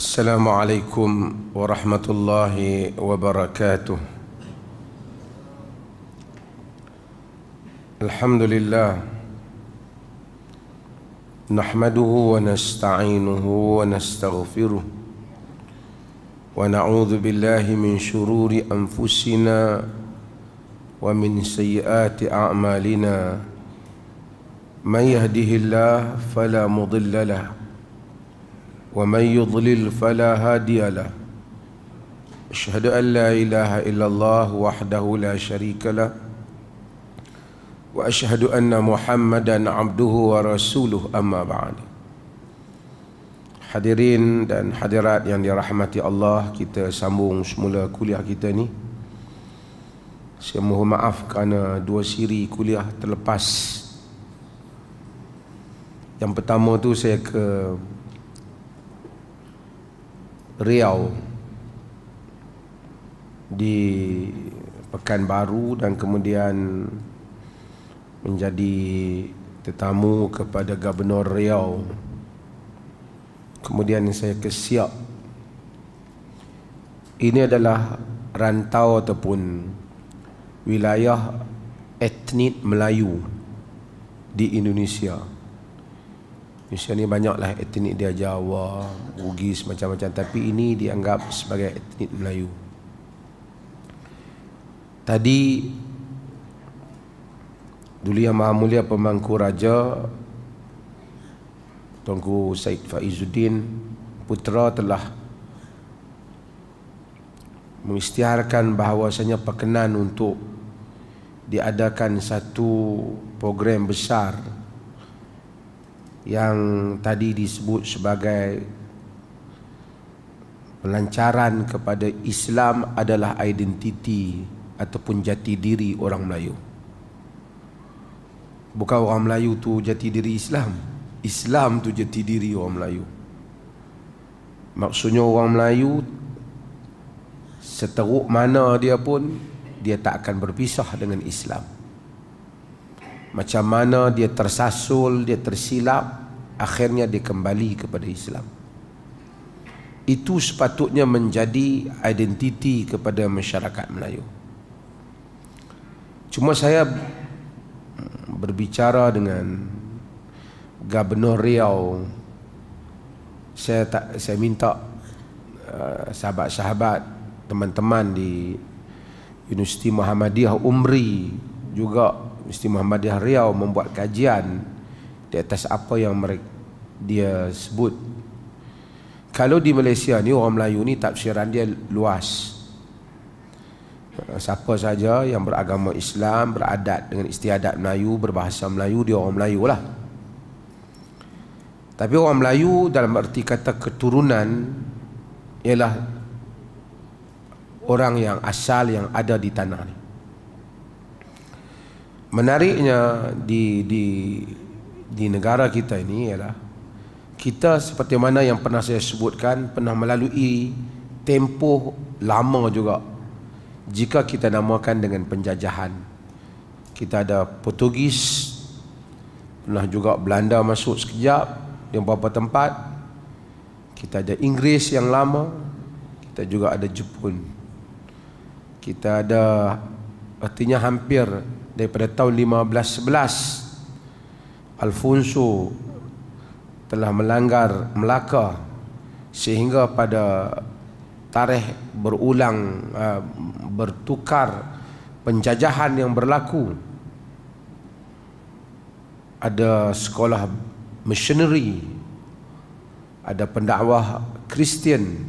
Assalamualaikum warahmatullahi wabarakatuh. Alhamdulillah, nahmaduhu wa nasta'inuhu wa nastaghfiruh wa na'udzu billahi min shururi anfusina wa min sayyiati a'malina. Man yahdihillahu fala mudilla lahu wa man yudlil fala hadiya lahu. Asyhadu an la ilaha illallah wahdahu la syarika lah wa asyhadu anna Muhammadan abduhu wa rasuluh, amma ba'd. Hadirin dan hadirat yang dirahmati Allah, kita sambung semula kuliah kita ni. Saya mohon maaf kerana dua siri kuliah terlepas. Yang pertama tu saya ke Riau di Pekanbaru dan kemudian menjadi tetamu kepada Gubernur Riau. Kemudian saya ke Siak. Ini adalah rantau ataupun wilayah etnik Melayu di Indonesia. Indonesia ni banyaklah etnik dia, Jawa, Bugis, macam-macam, tapi ini dianggap sebagai etnik Melayu. Tadi dulu Yang Maha Mulia Pemangku Raja Tuanku Syed Faizuddin Putra telah mengisytiharkan bahawasanya perkenan untuk diadakan satu program besar yang tadi disebut sebagai pelancaran kepada Islam adalah identiti ataupun jati diri orang Melayu. Bukan orang Melayu tu jati diri Islam, Islam tu jati diri orang Melayu. Maksudnya orang Melayu seteruk mana dia pun, dia tak akan berpisah dengan Islam. Macam mana dia tersasul, dia tersilap, akhirnya dia kembali kepada Islam. Itu sepatutnya menjadi identiti kepada masyarakat Melayu. Cuma saya berbicara dengan Gubernur Riau. Saya minta sahabat-sahabat, teman-teman di Universiti Muhammadiyah Umri, juga Universiti Muhammadiyah Riau membuat kajian di atas apa yang dia sebut. Kalau di Malaysia ni, orang Melayu ni tafsiran dia luas. Siapa saja yang beragama Islam, beradat dengan istiadat Melayu, berbahasa Melayu, dia orang Melayu lah. Tapi orang Melayu dalam arti kata keturunan ialah orang yang asal, yang ada di tanah ni. Menariknya di negara kita ini ialah kita, seperti mana yang pernah saya sebutkan, pernah melalui tempoh lama juga. Jika kita namakan dengan penjajahan, kita ada Portugis, pernah juga Belanda masuk sekejap di beberapa tempat, kita ada Inggeris yang lama, kita juga ada Jepun, kita ada, artinya hampir daripada tahun 1511 Alfonso telah melanggar Melaka, sehingga pada tarikh berulang bertukar penjajahan yang berlaku. Ada sekolah missionary, ada pendakwah Kristian.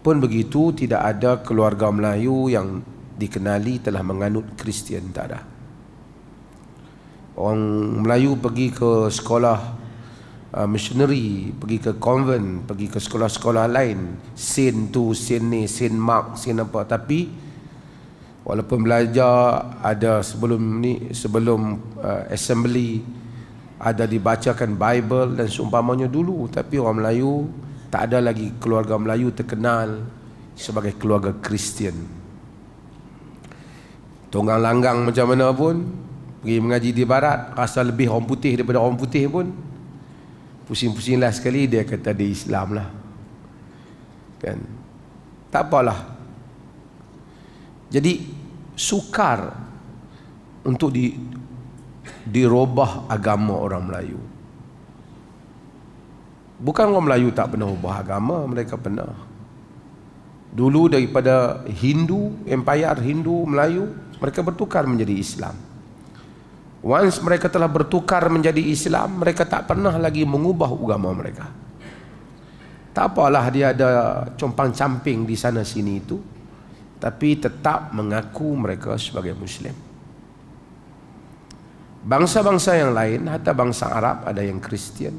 Pun begitu, tidak ada keluarga Melayu yang dikenali telah menganut Kristian, tak ada. Orang Melayu pergi ke sekolah missionary, pergi ke konvent, pergi ke sekolah-sekolah lain, Saint tu, Saint ni, Saint Mark, Saint apa, tapi walaupun belajar ada sebelum assembly ada dibacakan Bible dan seumpamanya dulu, tapi orang Melayu tak ada lagi keluarga Melayu terkenal sebagai keluarga Kristian. Tonggang langgang macam mana pun, pergi mengaji di barat, rasa lebih orang putih daripada orang putih pun, pusing-pusinglah sekali dia kata dia Islam lah. Kan? Tak apalah. Jadi sukar untuk dirubah agama orang Melayu. Bukan orang Melayu tak pernah ubah agama, mereka pernah. Dulu daripada Hindu, Empire Hindu Melayu, mereka bertukar menjadi Islam. Once mereka telah bertukar menjadi Islam, mereka tak pernah lagi mengubah agama mereka. Tak apalah dia ada compang-camping di sana sini itu, tapi tetap mengaku mereka sebagai Muslim. Bangsa-bangsa yang lain, hatta bangsa Arab ada yang Kristian,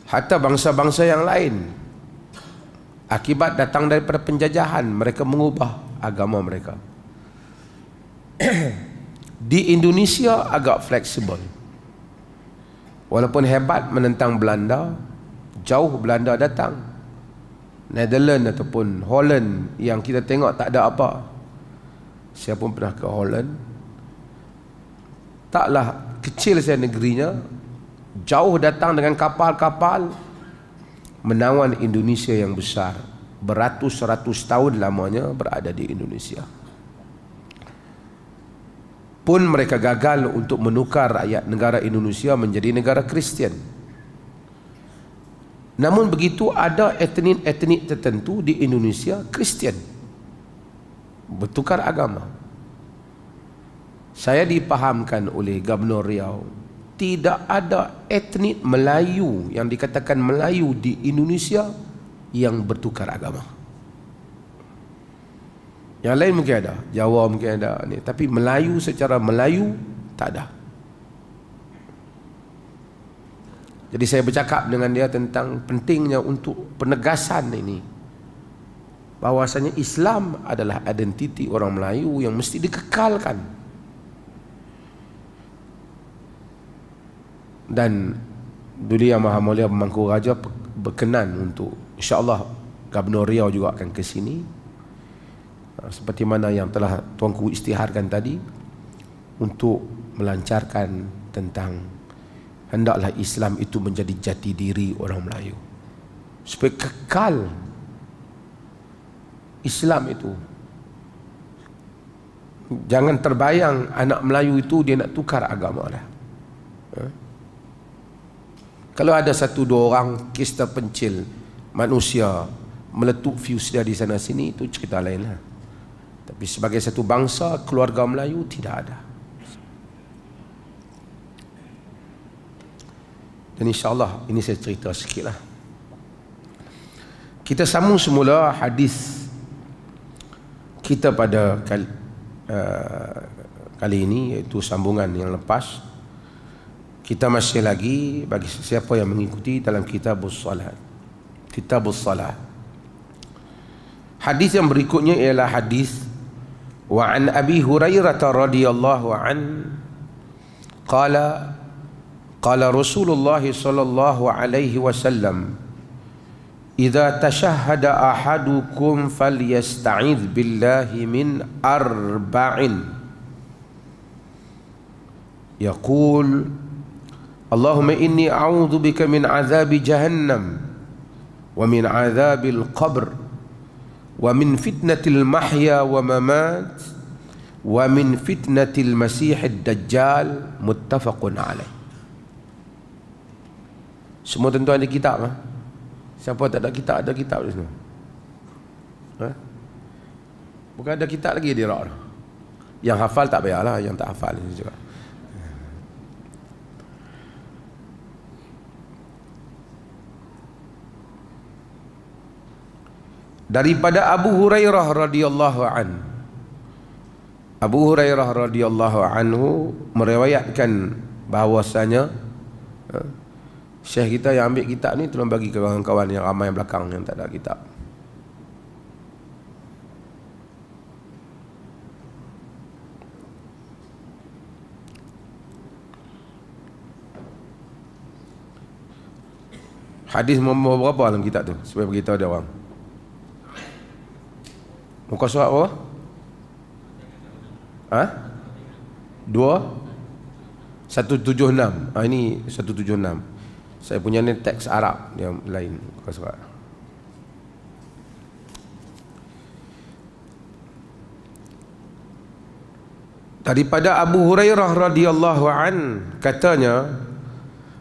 hatta bangsa-bangsa yang lain, akibat datang daripada penjajahan, mereka mengubah agama mereka. Di Indonesia agak fleksibel. Walaupun hebat menentang Belanda, jauh Belanda datang. Netherlands ataupun Holland yang kita tengok tak ada apa. Saya pun pernah ke Holland. Taklah kecil saya negerinya, jauh datang dengan kapal-kapal menawan Indonesia yang besar. Beratus-ratus tahun lamanya berada di Indonesia. Pun mereka gagal untuk menukar rakyat negara Indonesia menjadi negara Kristian. Namun begitu ada etnik-etnik tertentu di Indonesia Kristian, bertukar agama. Saya dipahamkan oleh Gubernur Riau, tidak ada etnik Melayu yang dikatakan Melayu di Indonesia yang bertukar agama. Yang lain mungkin ada, Jawa mungkin ada ni, tapi Melayu secara Melayu tak ada. Jadi saya bercakap dengan dia tentang pentingnya untuk penegasan ini, bahawasanya Islam adalah identiti orang Melayu yang mesti dikekalkan. Dan Duli Yang Maha Mulia Pemangku Raja berkenan untuk, insya-Allah Gubernur Riau juga akan ke sini, seperti mana yang telah Tuanku isytiharkan tadi, untuk melancarkan tentang hendaklah Islam itu menjadi jati diri orang Melayu, supaya kekal Islam itu. Jangan terbayang anak Melayu itu dia nak tukar agama dah. Kalau ada satu dua orang kes terpencil manusia meletup fuse dia di sana sini, itu cerita lain lah. Tapi sebagai satu bangsa, keluarga Melayu tidak ada. Dan insya-Allah ini saya cerita sikit lah. Kita sambung semula hadis kita pada kali ini, iaitu sambungan yang lepas. Kita masih lagi bagi siapa yang mengikuti dalam Kitabus Salat. Kitabus Salat. Hadis yang berikutnya ialah hadis wa an Abi Hurairah radhiyallahu an qala qala Rasulullah sallallahu alaihi wasallam idza tashahhada ahadukum falyasta'idz billahi min arba'in yaqul Allahumma inni a'udzu bika min azabi jahannam wa min azabil qabr wa min fitnatil mahya wa mamat wa min fitnatil masihid dajjal, muttafaqun alaih. Semua tentu ada kitab lah. Siapa tak ada kitab, ada kitab di sini. Bukan ada kitab lagi di rak. Yang hafal tak payahlah, yang tak hafal ini juga. Daripada Abu Hurairah radhiyallahu an. Abu Hurairah radhiyallahu anhu meriwayatkan bahawasanya Syekh kita yang ambil kitab ni tolong bagi ke kawan-kawan yang ramai belakang yang tak ada kitab. Hadis nombor berapa dalam kitab tu supaya beritahu dia orang? Muka surat apa? 176. Ini 176. Saya punya ni teks Arab yang lain muka surat. Daripada Abu Hurairah radhiyallahu an katanya,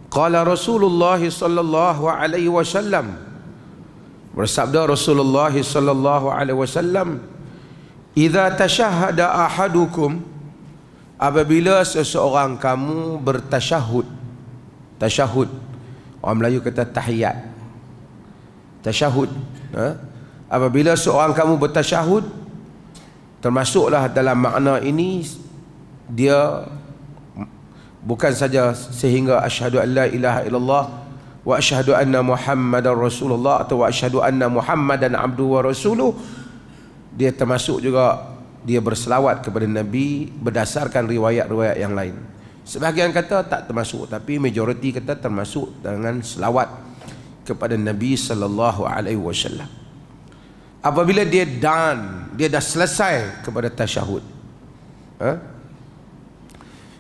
qala Rasulullah sallallahu alaihi wasallam, bersabda Rasulullah sallallahu alaihi wasallam, idza tashahhada ahadukum, apabila seseorang kamu bertasyahud. Tasyahud, orang Melayu kata tahiyat. Tasyahud, apabila seorang kamu bertasyahud, termasuklah dalam makna ini dia bukan saja sehingga asyhadu an la ilaha illallah wa asyhadu anna muhammadar rasulullah atau wa asyhadu anna muhammadan abduhu wa rasuluh, dia termasuk juga dia berselawat kepada Nabi berdasarkan riwayat-riwayat yang lain. Sebahagian kata tak termasuk, tapi majoriti kata termasuk dengan selawat kepada Nabi sallallahu alaihi wasallam. Apabila dia dah selesai kepada tasyahud,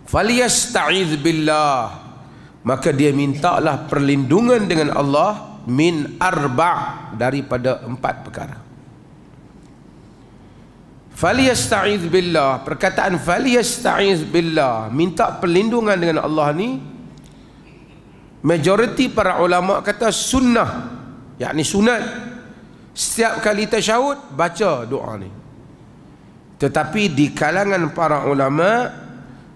falyasta'iz billah, maka dia mintalah perlindungan dengan Allah min arba', daripada 4 perkara. Falyasta'iz billah, perkataan falyasta'iz billah, minta perlindungan dengan Allah ni, majoriti para ulama kata sunnah, yakni sunat. Setiap kali tasyahud baca doa ni. Tetapi di kalangan para ulama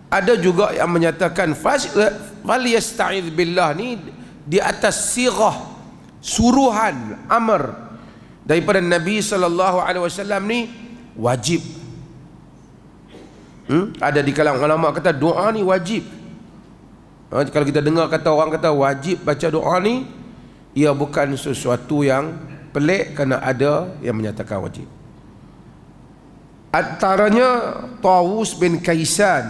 ada juga yang menyatakan falyasta'iz billah ni di atas sirah suruhan amr daripada Nabi sallallahu alaihi wasallam ni wajib. Ada di kalangan ulama kata doa ni wajib. Kalau kita dengar kata orang kata wajib baca doa ni, ia bukan sesuatu yang pelik, kerana ada yang menyatakan wajib. Antaranya Tawus bin Kaisan,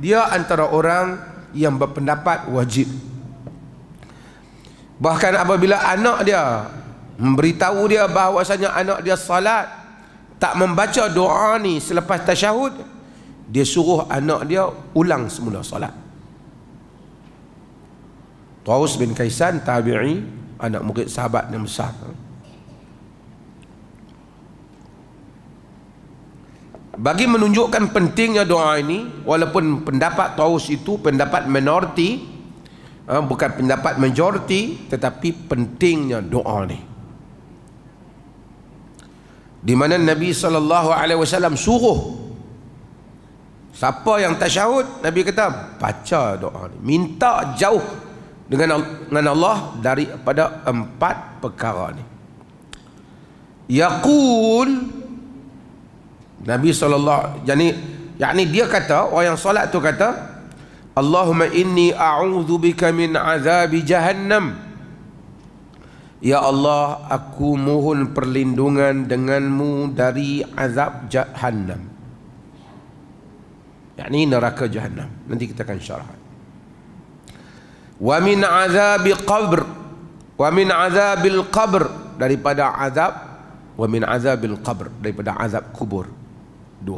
dia antara orang yang berpendapat wajib. Bahkan apabila anak dia memberitahu dia bahawasanya anak dia salat tak membaca doa ni selepas tasyahud, dia suruh anak dia ulang semula salat. Tawus bin Kaisan, tabi'i, anak murid sahabat yang besar. Bagi menunjukkan pentingnya doa ini, walaupun pendapat Tawus itu pendapat minoriti, bukan pendapat majoriti, tetapi pentingnya doa ni, di mana Nabi SAW suruh siapa yang tasyahud, Nabi kata baca doa ni, minta jauh dengan Allah daripada 4 perkara ni. Yaqul, Nabi SAW, yakni dia kata, orang yang solat tu kata, Allahumma inni a'udzubika min azabi jahannam, ya Allah, aku mohon perlindungan denganmu dari azab jahannam, yakni neraka jahannam. Nanti kita akan syarah. Wa min azabi qabr, wa min azabil qabr, daripada azab, wa min azabil qabr, daripada azab kubur. 2.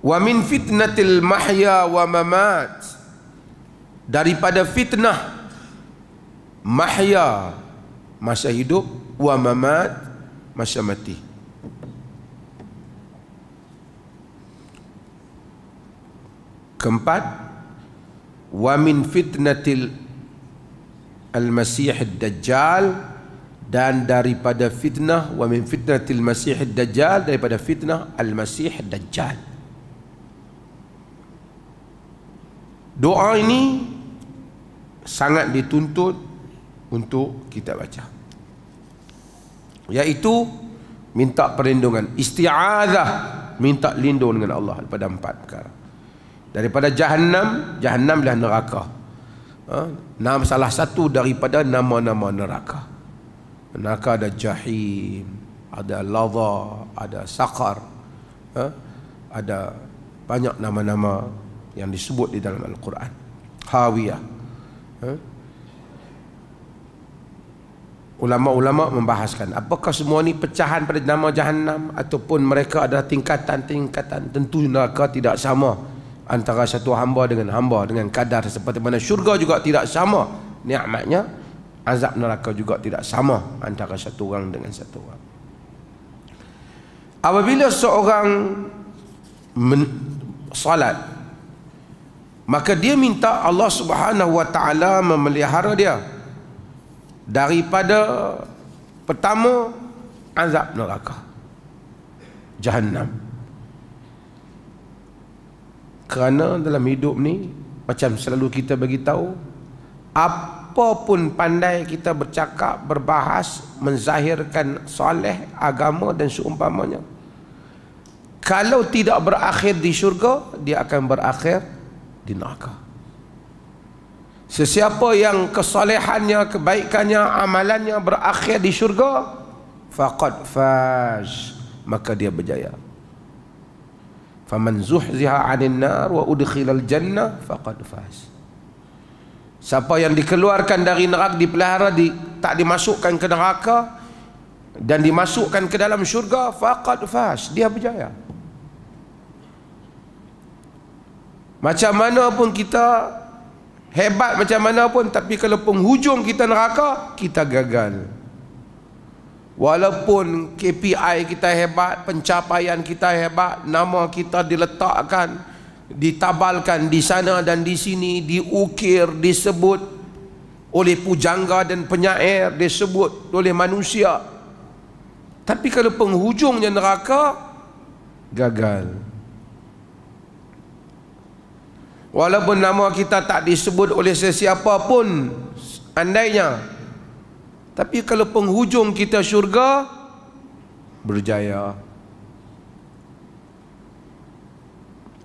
Wa min fitnatil mahya wa mamat, daripada fitnah mahya, masa hidup, wa mamat, masa mati. Keempat, wa min fitnatil al-masih ad-dajjal, dan daripada fitnah, wa min fitnatil masih ad-dajjal, daripada fitnah al-masih ad-dajjal. Doa ini sangat dituntut untuk kita baca, iaitu minta perlindungan, isti'adzah, minta lindung dengan Allah daripada 4 perkara. Daripada jahannam, jahannam adalah neraka. Nama salah satu daripada nama-nama neraka. Neraka ada jahim, ada ladha, ada saqar, ada banyak nama-nama yang disebut di dalam Al-Quran. Hawiyah. Ulama-ulama membahaskan apakah semua ni pecahan pada nama jahannam ataupun mereka adalah tingkatan-tingkatan. Tentu neraka tidak sama antara satu hamba dengan hamba, dengan kadar seperti mana syurga juga tidak sama nikmatnya, azab neraka juga tidak sama antara satu orang dengan satu orang. Apabila seorang salat, maka dia minta Allah Subhanahu wa taala memelihara dia daripada pertama azab neraka Jahannam. Kerana dalam hidup ni, macam selalu kita bagi tahu, apa pun pandai kita bercakap, berbahas, menzahirkan soleh, agama dan seumpamanya, kalau tidak berakhir di syurga, dia akan berakhir di neraka. Sesiapa yang kesolehannya, kebaikannya, amalannya berakhir di syurga, faqad faz, maka dia berjaya. Faman zuhziha 'anil nar wa udkhilal jannah faqad faz. Siapa yang dikeluarkan dari neraka, dipelihara, tak dimasukkan ke neraka dan dimasukkan ke dalam syurga, faqad faz, dia berjaya. Macam mana pun kita hebat, macam mana pun, tapi kalau penghujung kita neraka, kita gagal. Walaupun KPI kita hebat, pencapaian kita hebat, nama kita diletakkan, ditabalkan di sana dan di sini, diukir, disebut oleh pujangga dan penyair, disebut oleh manusia, tapi kalau penghujungnya neraka, gagal. Walaupun nama kita tak disebut oleh sesiapa pun andainya, tapi kalau penghujung kita syurga, berjaya.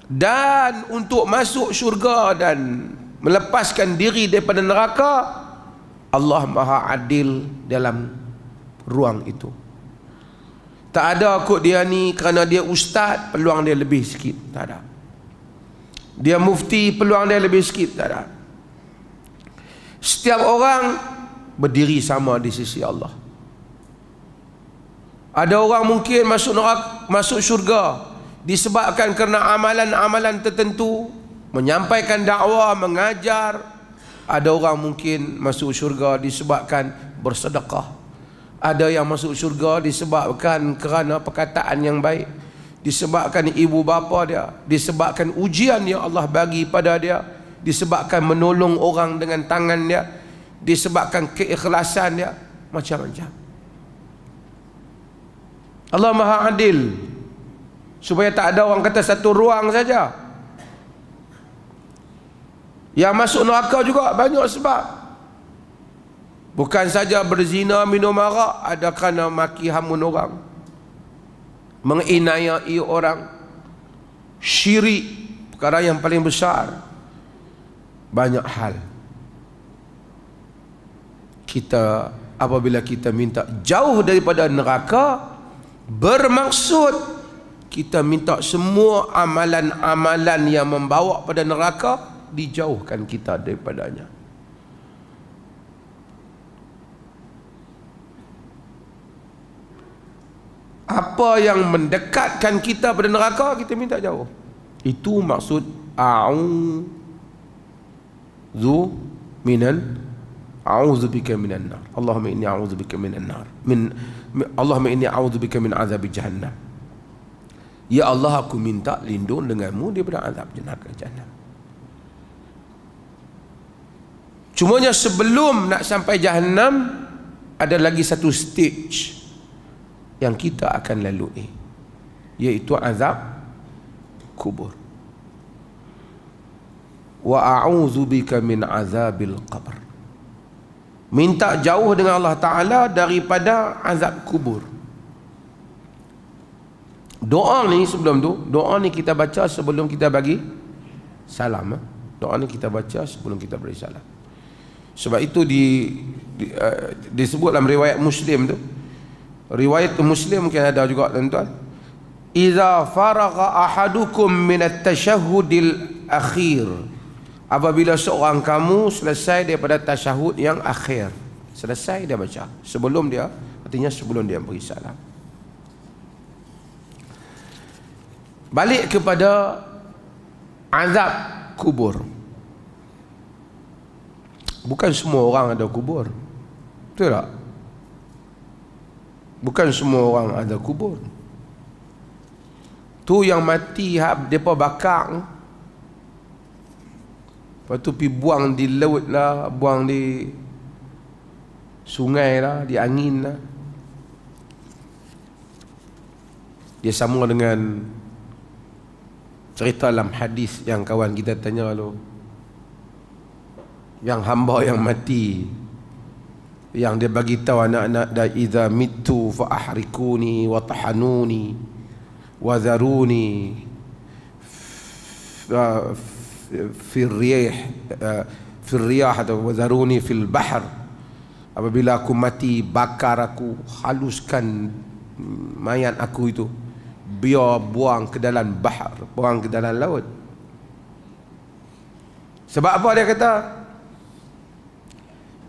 Dan untuk masuk syurga dan melepaskan diri daripada neraka, Allah Maha Adil dalam ruang itu. Tak ada kot dia ni kerana dia ustaz, peluang dia lebih sikit, tak ada. Dia mufti, peluang dia lebih sikit, tak ada. Setiap orang berdiri sama di sisi Allah. Ada orang mungkin masuk neraka, masuk syurga disebabkan kerana amalan-amalan tertentu, menyampaikan dakwah, mengajar. Ada orang mungkin masuk syurga disebabkan bersedekah. Ada yang masuk syurga disebabkan kerana perkataan yang baik, disebabkan ibu bapa dia, disebabkan ujian yang Allah bagi pada dia, disebabkan menolong orang dengan tangan dia, disebabkan keikhlasan dia, macam-macam. Allah Maha Adil, supaya tak ada orang kata satu ruang saja. Yang masuk neraka juga banyak sebab. Bukan saja berzina, minum arak, ada kerana maki hamun orang, menginayai orang, syirik, perkara yang paling besar. Banyak hal. Kita apabila kita minta jauh daripada neraka, bermaksud kita minta semua amalan-amalan yang membawa pada neraka dijauhkan kita daripadanya. Apa yang mendekatkan kita pada neraka, kita minta jauh. Itu maksud a'udzubika minan nar. Allahumma inni a'udzubika minan nar. Allahumma inni a'udzubika min azab jahannam. Ya Allah, aku minta lindung denganmu daripada azab neraka jahannam. Cumanya sebelum nak sampai jahannam, ada lagi satu stage yang kita akan lalui, iaitu azab kubur. Wa a'udzubika min azabil qabr. Minta jauh dengan Allah Ta'ala daripada azab kubur. Doa ni sebelum tu, doa ni kita baca sebelum kita bagi salam. Doa ni kita baca sebelum kita beri salam. Sebab itu disebut dalam riwayat Muslim tu. Riwayat Muslim mungkin ada juga tuan-tuan. Iza faragha ahadukum min at-tashahhudil akhir. Apabila seorang kamu selesai daripada tasyahud yang akhir, selesai dia baca, sebelum dia, artinya sebelum dia beri salam. Balik kepada azab kubur. Bukan semua orang ada kubur, betul tak? Bukan semua orang ada kubur. Tu yang mati depa bakar. Lepas tu pergi buang di laut lah, buang di sungai lah, di angin lah. Dia sama dengan cerita dalam hadis yang kawan kita tanya tu, yang hamba yang mati, yang dia bagi tahu anak-anak dah, idza mitu fa ahrikuni wa tahanuni wa dharuni fi riyah atau wa dharuni fil bahr. Apabila aku mati, bakar aku, haluskan mayat aku itu, biar buang ke dalam bahar, buang ke dalam laut. Sebab apa dia kata?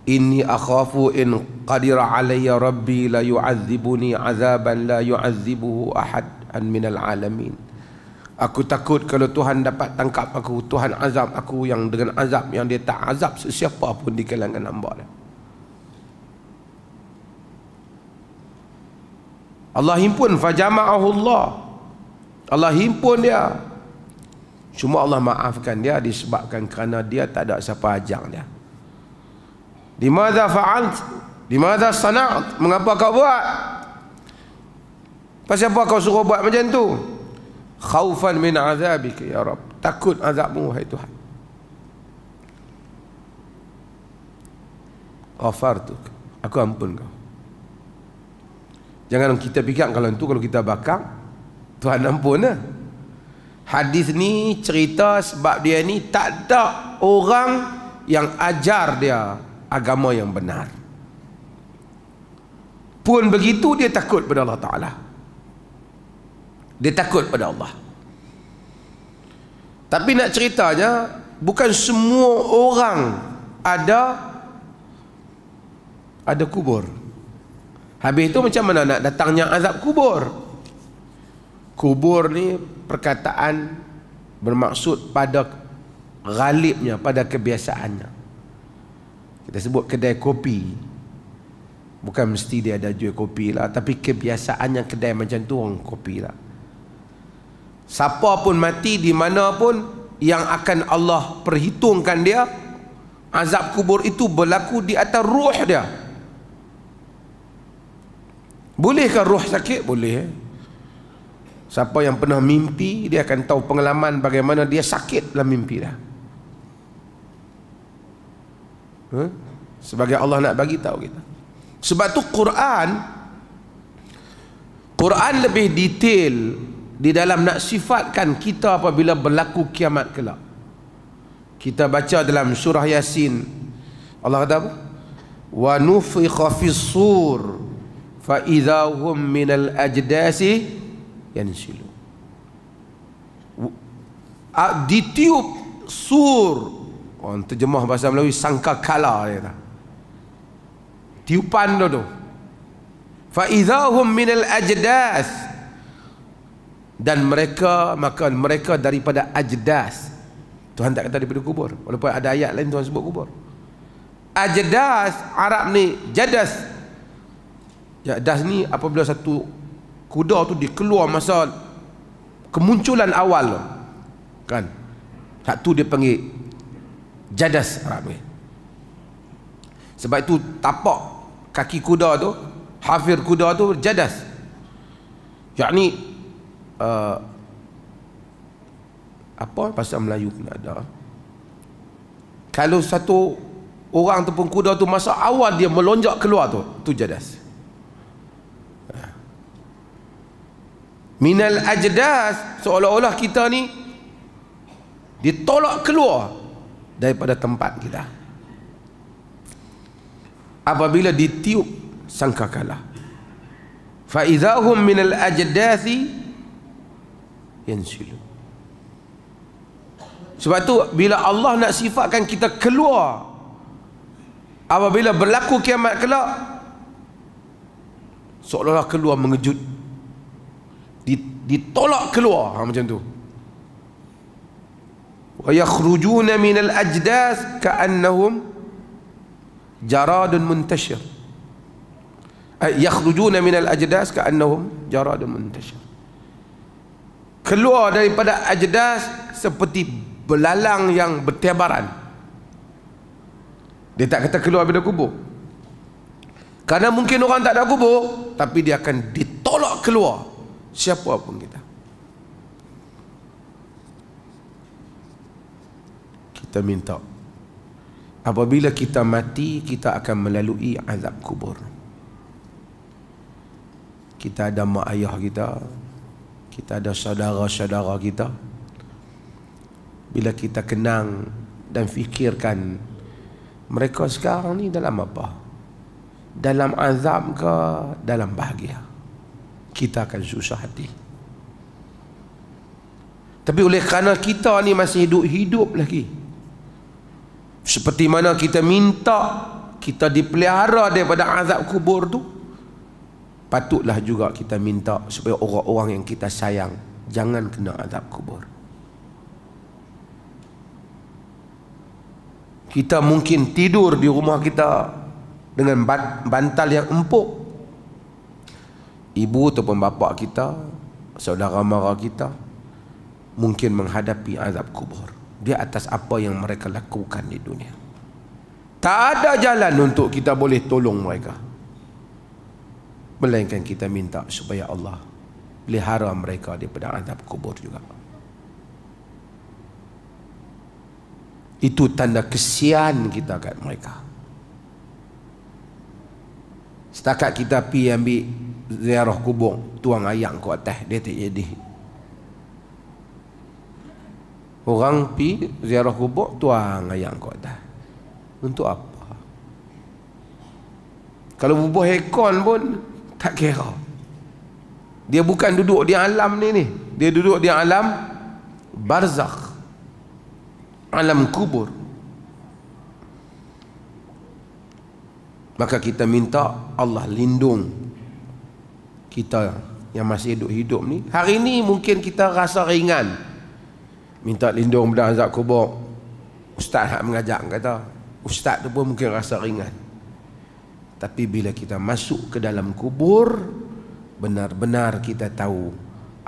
Inni akhafu in qadira alayya rabbi la yu'adzibuni azaban la yu'adzibuhu ahadan minal alamin. Aku takut kalau Tuhan dapat tangkap aku, Tuhan azab aku yang dengan azab yang dia tak azab sesiapa pun di kalangan hamba dia. Allah himpun, fajama'ahu Allah. Allah himpun dia. Cuma Allah maafkan dia disebabkan kerana dia tak ada siapa ajar dia. Limadha fa'alt? Limadha sana'at? Mengapa kau buat? Pasal apa kau suruh buat macam tu? Khaufan min azabika ya Rabb. Takut azabmu, wahai Tuhan. Ghafartuk. Aku ampun kau. Jangan kita fikir kalau itu, kalau kita bakar Tuhan ampun lah. Hadis ni cerita sebab dia ni tak ada orang yang ajar dia agama yang benar. Pun begitu dia takut pada Allah Ta'ala. Dia takut pada Allah. Tapi nak ceritanya, bukan semua orang ada kubur. Habis itu macam mana nak datangnya azab kubur? Kubur ni perkataan bermaksud pada ghalibnya, pada kebiasaannya. Kita sebut kedai kopi, bukan mesti dia ada jual kopi lah, tapi kebiasaannya kedai macam tu orang kopi lah. Siapa pun mati di mana pun, yang akan Allah perhitungkan dia, azab kubur itu berlaku di atas ruh dia. Bolehkah roh sakit? Boleh. Siapa yang pernah mimpi, dia akan tahu pengalaman bagaimana dia sakit dalam mimpi dah. Sebagai Allah nak bagi tahu kita. Sebab tu Quran lebih detail di dalam nak sifatkan kita apabila berlaku kiamat kelak. Kita baca dalam surah Yasin, Allah kata apa? Wa nufikha fis sur fa idza hum minal ajdasi yansilu. Ditiup sur, orang terjemah bahasa Melayu sangkakala dia kata. Tiupan tu. Fa idza hum minal ajdas, dan mereka daripada ajdas. Tuhan tak kata daripada kubur, walaupun ada ayat lain Tuhan sebut kubur. Ajdas Arab ni jadas. Jadas ni apabila satu kuda tu dia keluar masa kemunculan awal kan, satu dia panggil jadas Arab ni. Sebab itu tapak kaki kuda tu, hafir kuda tu jadas, yakni apa bahasa Melayu pun ada, kalau satu orang ataupun kuda tu masa awal dia melonjak keluar tu jadas. Minal ajdas, seolah-olah kita ni ditolak keluar daripada tempat kita apabila ditiup sangkakala. Fa idzahum minal ajdasi yansilu. Sebab tu bila Allah nak sifatkan kita keluar apabila berlaku kiamat kelak, seolah-olah keluar mengejut, ditolak keluar macam tu. Wa yakhrujuna minal ajdas ka'annahum jaradun muntashir. Yakhrujuna minal ajdas ka'annahum jaradun muntashir. keluar daripada ajdas seperti belalang yang bertebaran. Dia tak kata keluar daripada kubur, karena mungkin orang tak ada kubur, tapi dia akan ditolak keluar siapa pun kita. Kita minta apabila kita mati, kita akan melalui azab kubur. Kita ada mak ayah kita, kita ada saudara-saudara kita. Bila kita kenang dan fikirkan mereka sekarang ni dalam apa? Dalam azab ke dalam bahagia? Kita akan susah hati. Tapi oleh kerana kita ni masih hidup lagi, seperti mana kita minta kita dipelihara daripada azab kubur tu, patutlah juga kita minta supaya orang-orang yang kita sayang jangan kena azab kubur. Kita mungkin tidur di rumah kita dengan bantal yang empuk. Ibu ataupun bapa kita, saudara mara kita mungkin menghadapi azab kubur di atas apa yang mereka lakukan di dunia. Tak ada jalan untuk kita boleh tolong mereka, melainkan kita minta supaya Allah pelihara mereka daripada azab kubur juga. Itu tanda kesian kita kat mereka. Setakat kita pi ambil ziarah kubur, tuang ayam ke atas, dia tak jadi. Orang pi ziarah kubur, tuang ayam ke atas. Untuk apa? Kalau bubuh ekon pun tak kira. Dia bukan duduk di alam ni. Dia duduk di alam barzakh, alam kubur. Maka kita minta Allah lindung kita yang masih hidup ni. Hari ni mungkin kita rasa ringan, minta lindung pada azab kubur. Ustaz hak mengajak kata, ustaz tu pun mungkin rasa ringan. Tapi bila kita masuk ke dalam kubur, benar-benar kita tahu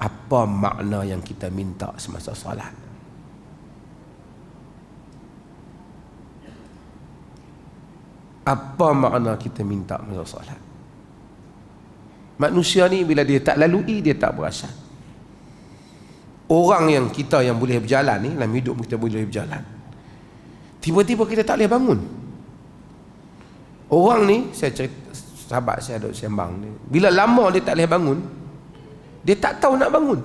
apa makna yang kita minta semasa salat. Apa makna kita minta masa salat? Manusia ni bila dia tak lalui, dia tak perasan. Orang yang kita yang boleh berjalan ni, dalam hidup kita boleh berjalan, tiba-tiba kita tak boleh bangun. Orang ni, saya cerita, sahabat saya ada sembang ni, bila lama dia tak boleh bangun, dia tak tahu nak bangun.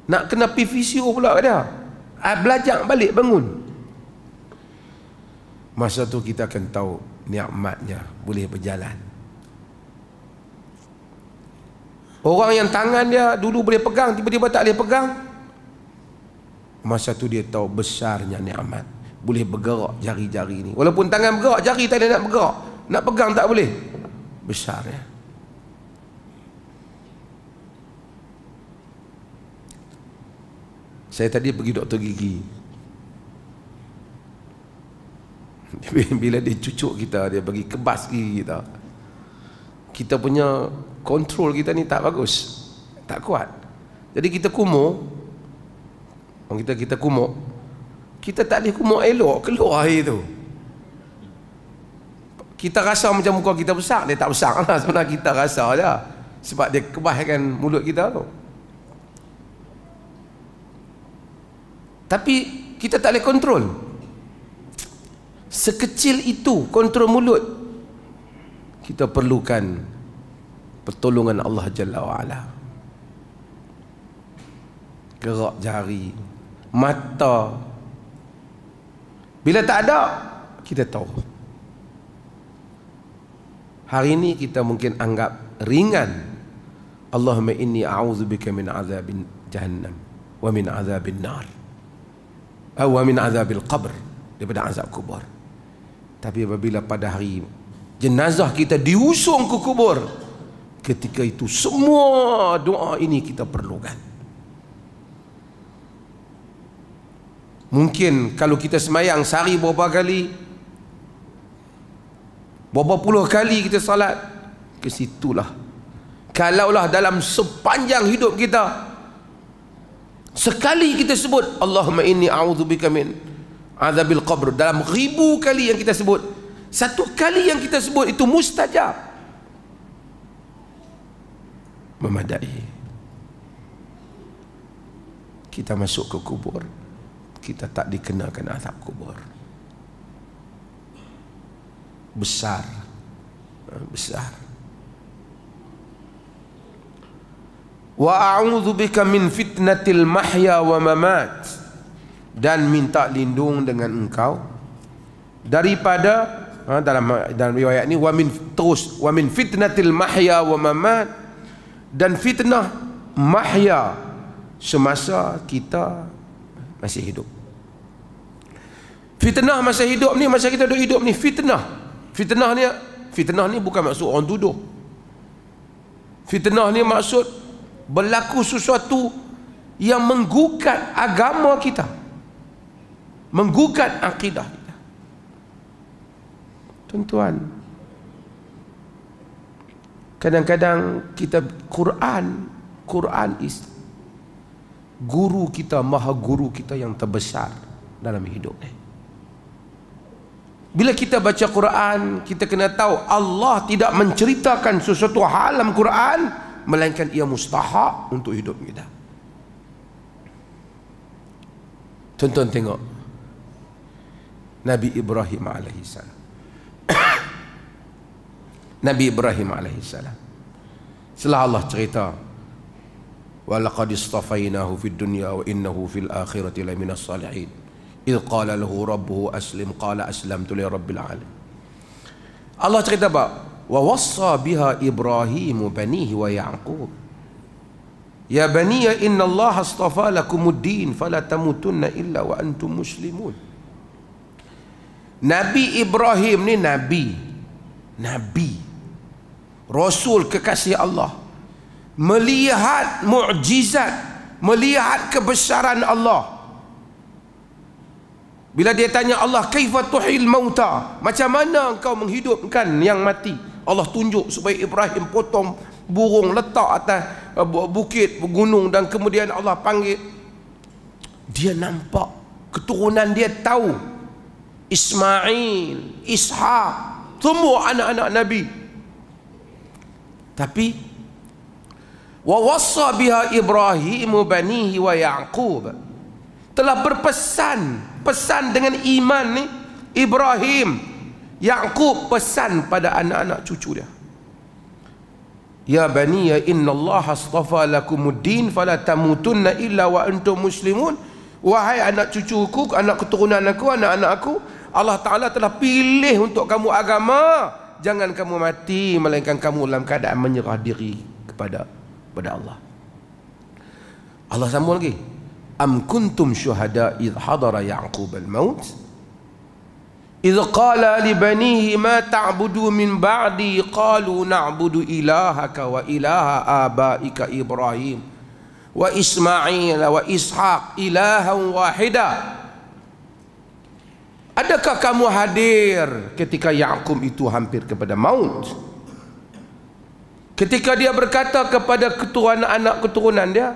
Nak kena pergi fisio pula dia, belajar balik bangun. Masa tu kita akan tahu nikmatnya boleh berjalan. Orang yang tangan dia dulu boleh pegang, tiba-tiba tak boleh pegang, masa tu dia tahu besarnya nikmat boleh bergerak jari-jari ni. Walaupun tangan bergerak, jari tak ada nak bergerak, nak pegang tak boleh. Besarnya. Saya tadi pergi doktor gigi. Bila dia cucuk kita, dia bagi kebas gigi kita, kita punya kontrol kita ni tak bagus, tak kuat. Jadi kita kumur. Orang kita kumur, kita tak boleh kumur elok, keluar air tu. Kita rasa macam muka kita besar, dia tak besar lah sebenarnya, kita rasa je sebab dia kebaskan mulut kita tu. Tapi kita tak boleh kontrol. Sekecil itu kontrol mulut. Kita perlukan pertolongan Allah Jalla wa'ala. Gerak jari, mata. Bila tak ada, kita tahu. Hari ini kita mungkin anggap ringan. Allahumma inni a'udzubika min azabin jahannam wa min azabin nar, wa min azabil qabr, daripada azab kubur. Tapi apabila pada hari jenazah kita diusung ke kubur, ketika itu semua doa ini kita perlukan. Mungkin kalau kita semayang sehari berapa kali, berapa puluh kali kita salat, ke situlah Kalaulah dalam sepanjang hidup kita sekali kita sebut Allahumma inni a'udzubika min azabil qabr, dalam 1000 kali yang kita sebut, satu kali yang kita sebut itu mustajab, memadai. Kita masuk ke kubur, kita tak dikenakan azab kubur. Besar, besar. Wa a'udzubika min fitnatil mahya wa mamat, dan minta lindung dengan engkau daripada dalam riwayat ni wa min fitnatil mahya wa mamat, dan fitnah mahya semasa kita masih hidup. Fitnah masa hidup ni, masa kita hidup ni, fitnah ni bukan maksud orang tuduh. Fitnah ni maksud berlaku sesuatu yang menggugat agama kita, menggugat akidah kita. Tuan-tuan, kadang-kadang kita Quran is guru kita, maha guru kita yang terbesar dalam hidup ni. Bila kita baca Quran, kita kena tahu Allah tidak menceritakan sesuatu hal dalam Quran melainkan ia mustahak untuk hidup kita. Tuan-tuan tengok Nabi Ibrahim alaihissalam. Nabi Ibrahim alaihissalam, setelah Allah cerita wa laqad istafainahu fid dunya wa innahu fil akhirati laminas salihin idh qala lahu rabbuhu aslim qala aslamtu li rabbil alamin. Allah cerita apa? Wa wassa biha Ibrahim banihi wa Yaqub ya baniya inna Allah astafa lakumuddin fala tamutunna illa wa antum muslimun. Nabi Ibrahim ni nabi rasul kekasih Allah, melihat mukjizat, melihat kebesaran Allah. Bila dia tanya Allah, kaifa tuhil mauta, macam mana engkau menghidupkan yang mati? Allah tunjuk supaya Ibrahim potong burung, letak atas bukit, gunung, dan kemudian Allah panggil. Dia nampak keturunan dia, tahu Ismail, Ishak, semua anak-anak Nabi. Tapi wa wassa biha Ibrahim banihi wa Yaqub, telah pesan dengan iman ni Ibrahim, Yaqub pesan pada anak-anak cucu dia. Ya baniya innallaha astafa lakumuddin fala tamutunna illa wa antum muslimun. Wahai anak cucuku, anak keturunan aku, anak-anak aku, Allah Ta'ala telah pilih untuk kamu agama, jangan kamu mati melainkan kamu dalam keadaan menyerah diri kepada Allah. Allah sambung lagi, am kuntum syuhada idh hadara Ya'qub al-maut idh qala li banihi ma ta'budu min ba'di qalu na'budu ilahaka wa ilaha abaika Ibrahim wa Ismail wa Ishaq ilahan wahida. Adakah kamu hadir ketika Ya'qub itu hampir kepada maut, ketika dia berkata kepada anak keturunan dia,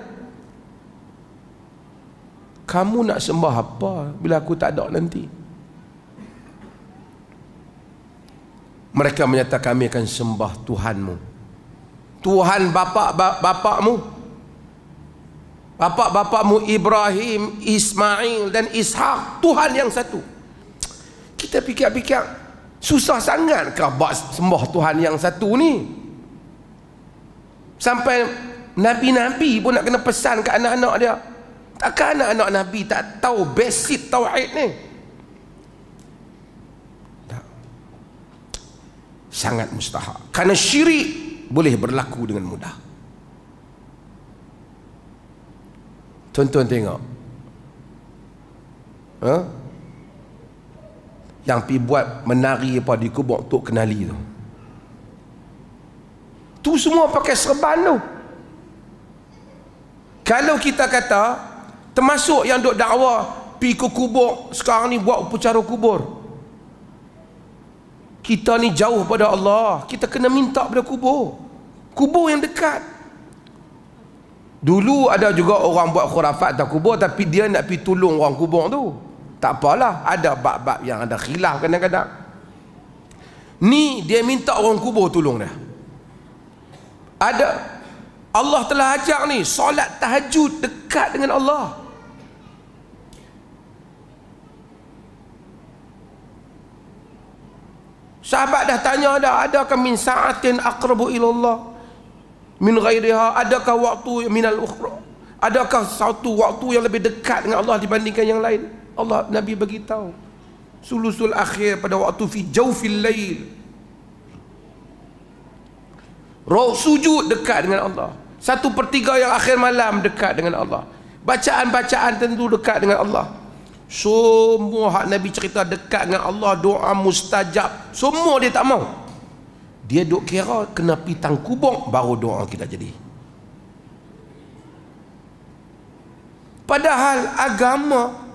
kamu nak sembah apa bila aku tak ada nanti? Mereka menyatakan, kami akan sembah Tuhanmu, Tuhan bapa-bapakmu Ibrahim, Ismail dan Ishak, Tuhan yang satu. Kita fikir-fikir, susah sangat ke buat sembah Tuhan yang satu ni? Sampai Nabi-Nabi pun nak kena pesan ke anak-anak dia. Takkan anak-anak Nabi tak tahu basic tauhid ni? Tak. Sangat mustahak. Kerana syirik boleh berlaku dengan mudah. Tuan-tuan tengok, yang pergi buat menari apa di kubur Tok Kenali tu semua pakai serban tu. Kalau kita kata termasuk yang duk dakwa pergi ke kubur sekarang ni buat upacara kubur, kita ni jauh pada Allah, kita kena minta pada kubur. kubur yang dekat. Dulu ada juga orang buat khurafat atas kubur, tapi dia nak pergi tolong orang kubur tu. Tak apalah, ada bab-bab yang ada khilaf kadang-kadang. Ni dia minta orang kubur tolong dia. Ada, Allah telah ajar ni solat tahajud dekat dengan Allah. Sahabat dah tanya dah, adakah min sa'atin aqrabu ilallah min ghairiha, adakah waktu minal ukhra, adakah satu waktu yang lebih dekat dengan Allah dibandingkan yang lain? Allah, Nabi bagi tahu, sulusul akhir, pada waktu fi jawfil lail, roh sujud dekat dengan Allah, 1/3 yang akhir malam dekat dengan Allah, bacaan-bacaan tentu dekat dengan Allah. Semua hak Nabi cerita dekat dengan Allah, doa mustajab, semua dia tak mau. Dia duk kira kena pitang kubur baru doa kita jadi. Padahal agama,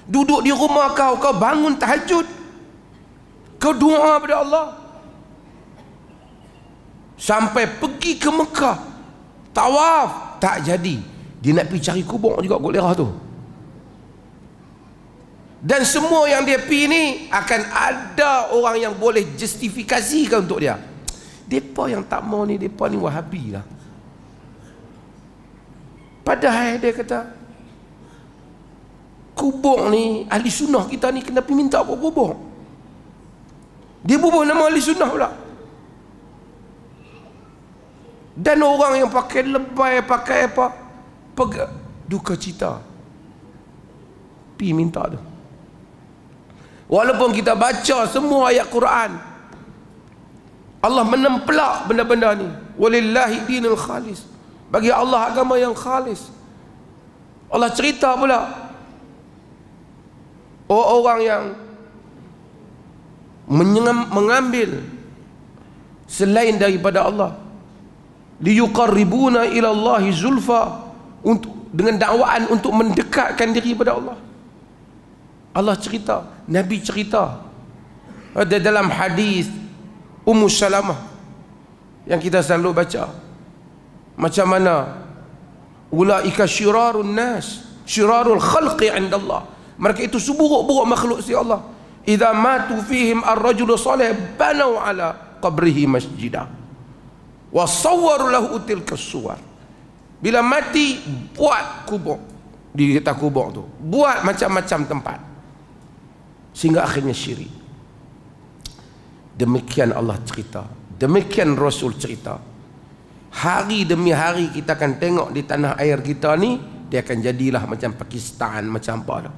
duduk di rumah kau, kau bangun tahajud, kau doa pada Allah, sampai pergi ke Mekah tawaf tak jadi, dia nak pergi cari kubur juga Gok Lerah tu. Dan semua yang dia pergi ni akan ada orang yang boleh justifikasikan untuk dia. Depa yang tak mau ni, depa ni Wahabi lah. Padahal dia kata kubur ni, ahli sunnah kita ni kena pergi minta buat kubur. Dia bubuh nama ahli sunnah pula. Dan orang yang pakai lebay, pakai apa, duka cita, pergi minta tu. Walaupun kita baca semua ayat Quran, Allah menempelak benda-benda ni. Walillahi dinul khalis, bagi Allah agama yang khalis. Allah cerita pula orang yang mengambil selain daripada Allah, liyuqarribuna ila Allahi zulfa, untuk dengan dakwaan untuk mendekatkan diri pada Allah. Allah cerita, Nabi cerita. Ada dalam hadis Ummu Salamah yang kita selalu baca, macam mana ulaika syirarun nas, syirarul khalqi indallah, mereka itu seburuk-buruk makhluk si Allah. Idza matu fihim ar-rajulu salih banau ala qabrihi masjidah wa sawwaru lahu tilka suwar. Bila mati, buat kubur di atas kubur tu, buat macam-macam tempat, sehingga akhirnya syirik. Demikian Allah cerita, demikian Rasul cerita. Hari demi hari kita akan tengok di tanah air kita ni, dia akan jadilah macam Pakistan, macam apa dah.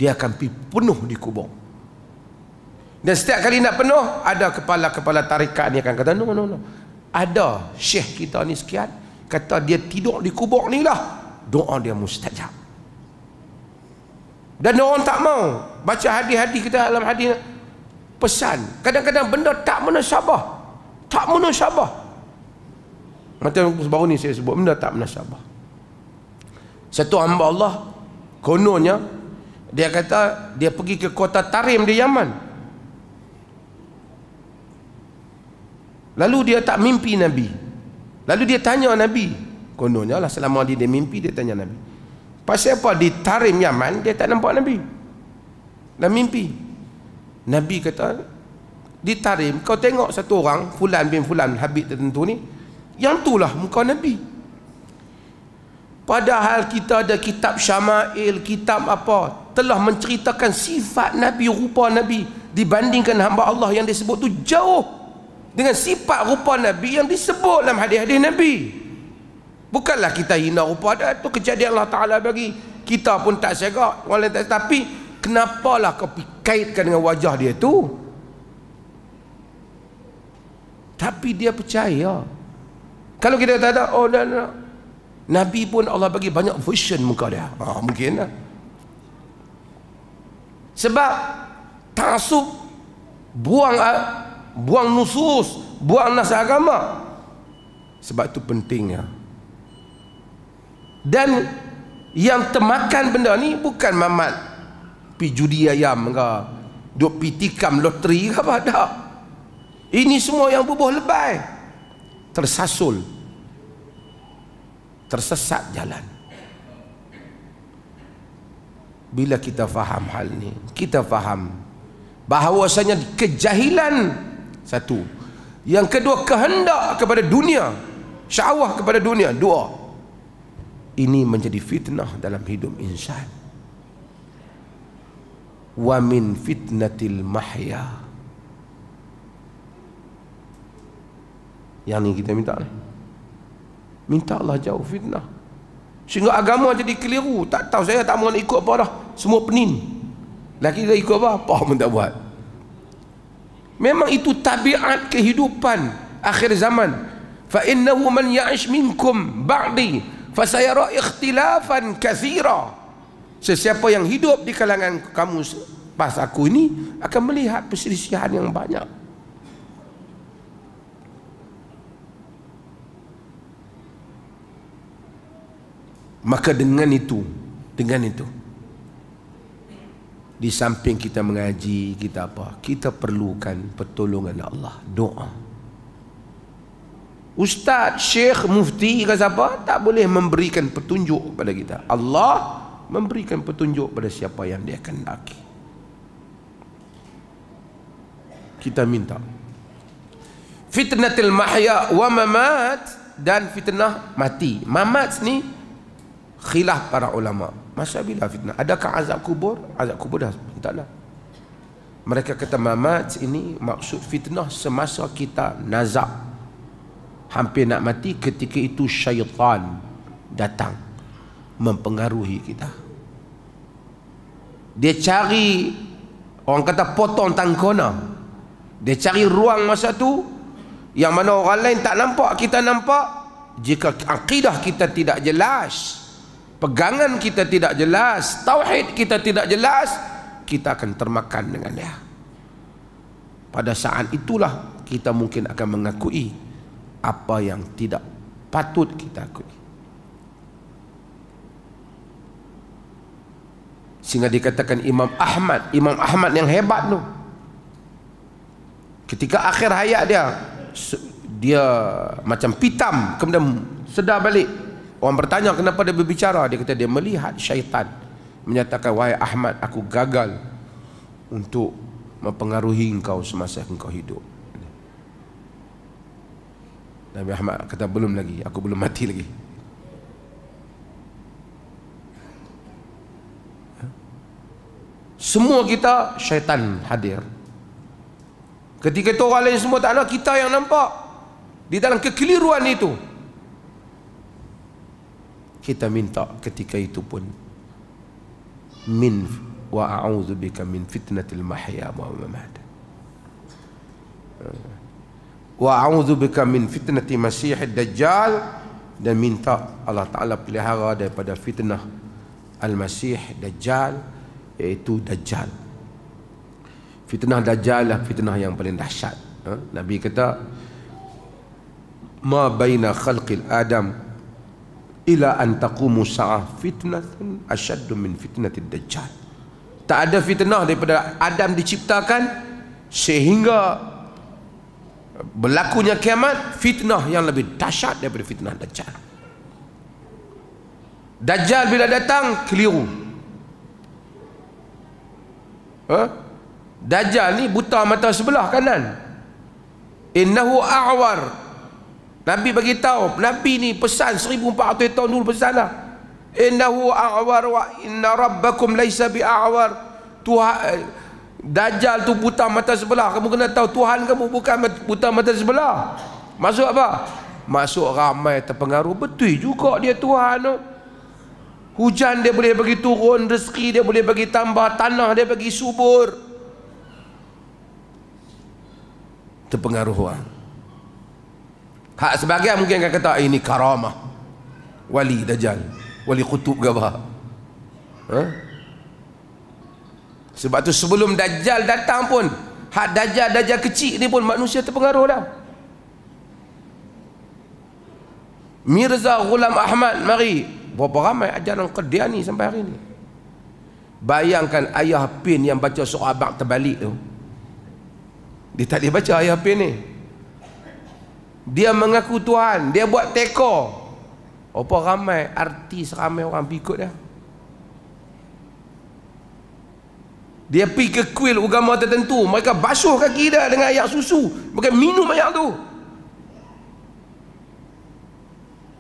Dia akan penuh di kubur. Dan setiap kali nak penuh, ada kepala-kepala tarikat ni akan kata, no. Ada syekh kita ni sekian, kata dia tidur di kubur ni lah, doa dia mustajab. Dan orang tak mau baca hadis-hadis kita. Dalam hadis pesan, kadang-kadang benda tak munasabah, tak munasabah. Macam baru ni saya sebut, benda tak munasabah. Satu hamba Allah, kononnya dia kata dia pergi ke kota Tarim di Yaman. Lalu dia tak mimpi Nabi. Lalu dia tanya Nabi, kononnya lah selama dia mimpi, dia tanya Nabi, pasal apa di Tarim Yaman dia tak nampak Nabi dalam mimpi? Nabi kata, di Tarim kau tengok satu orang, Fulan bin Fulan, habib tertentu ni, yang itulah muka Nabi. Padahal kita ada kitab Syama'il, kitab apa, telah menceritakan sifat Nabi, rupa Nabi, dibandingkan hamba Allah yang disebut tu jauh dengan sifat rupa Nabi yang disebut dalam hadis-hadis Nabi. Bukanlah kita hina rupa dia, tu kejadian Allah Ta'ala bagi, kita pun tak segak, tapi kenapalah kau kaitkan dengan wajah dia tu? Tapi dia percaya. Kalau kita kata, oh no. Nabi pun Allah bagi banyak version muka dia, mungkin lah. Sebab ta'asub, buang nusus, buang nas agama. Sebab itu pentingnya. Dan yang termakan benda ni bukan mamat pi judi ayam ke, duk pi tikam loteri ke apa, tak. Ini semua yang bubuh lebay. tersasul, tersesat jalan. Bila kita faham hal ni, kita faham bahawasanya kejahilan satu, yang kedua kehendak kepada dunia, syahwah kepada dunia, dua, ini menjadi fitnah dalam hidup insan. Wa min fitnatil mahya, yang ni kita minta ni, minta Allah jauh fitnah, sehingga agama jadi keliru. Tak tahu, saya tak mahu ikut apa dah, semua penin. Laki dia ikut apa pun tak buat. Memang itu tabiat kehidupan akhir zaman. Fa innahu man ya'ish minkum ba'di fasayara ikhtilafan katsira. Sesiapa yang hidup di kalangan kamu pas aku ini akan melihat perselisihan yang banyak. Maka dengan itu, di samping kita mengaji, kita apa? Kita perlukan pertolongan Allah, doa. Ustaz, syekh, mufti ke siapa tak boleh memberikan petunjuk pada kita. Allah memberikan petunjuk pada siapa yang dia kehendaki. Kita minta fitnatul mahya wa mamat, dan fitnah mati. Mamat ni khilaf para ulama. Masa bila fitnah? Adakah azab kubur? Azab kubur dah taklah. Mereka kata mamat ini maksud fitnah semasa kita nazak, hampir nak mati, ketika itu syaitan datang mempengaruhi kita. Dia cari, orang kata potong tangkona. Dia cari ruang masa tu yang mana orang lain tak nampak, kita nampak. Jika akidah kita tidak jelas, pegangan kita tidak jelas, tauhid kita tidak jelas, kita akan termakan dengan dia. Pada saat itulah kita mungkin akan mengakui apa yang tidak patut kita akui. Sehingga dikatakan Imam Ahmad yang hebat tu, ketika akhir hayat dia macam pitam, kemudian sedar balik. Orang bertanya kenapa dia berbicara, dia kata dia melihat syaitan menyatakan, wahai Ahmad, aku gagal untuk mempengaruhi engkau semasa engkau hidup. Nabi Ahmad kata, belum lagi, aku belum mati lagi. Semua kita syaitan hadir. Ketika itu orang lain semua tak nak, kita yang nampak. Di dalam kekeliruan itu kita minta ketika itu pun, min wa a'udzubika min fitnatil mahya wa mamat, wa a'udzubika min fitnati masihid dajjal, dan minta Allah Ta'ala pelihara daripada fitnah al-masih dajjal, iaitu dajjal. Fitnah dajjal lah fitnah yang paling dahsyat. Nabi kata, ma baina khalqil adam ila an taqumu sa'ah fitnatun asyaddu min fitnatid dajjal. Tak ada fitnah daripada Adam diciptakan sehingga berlakunya kiamat, fitnah yang lebih dahsyat daripada fitnah dajjal. Dajjal bila datang keliru. Dajjal ni buta mata sebelah kanan. Innahu a'war. Nabi bagi tahu, Nabi ni pesan 1400 tahun dulu pesan lah. Innahu a'war wa inna rabbakum laisa bi'a'war. Tuhan Dajjal tu buta mata sebelah. Kamu kena tahu Tuhan kamu bukan buta mata sebelah. Maksud apa? Maksud ramai terpengaruh. Betul juga dia Tuhan tu. Hujan dia boleh bagi turun, rezeki dia boleh bagi tambah, tanah dia bagi subur. Terpengaruh orang. Hak sebagian mungkin akan kata ini karamah wali Dajjal, wali kutub ke apa. Sebab tu sebelum Dajjal datang pun, hak Dajjal kecil ni pun manusia terpengaruh dah. Mirza Ghulam Ahmad mari, berapa ramai ajaran Qadiani sampai hari ni. Bayangkan ayah Pin yang baca surah Abang terbalik tu, dia tak boleh baca ayah Pin ni. Dia mengaku Tuhan, dia buat teko. Apa ramai artis, ramai orang pikut dia. Dia pergi ke kuil agama tertentu, mereka basuh kaki dia dengan air susu, mereka minum air tu.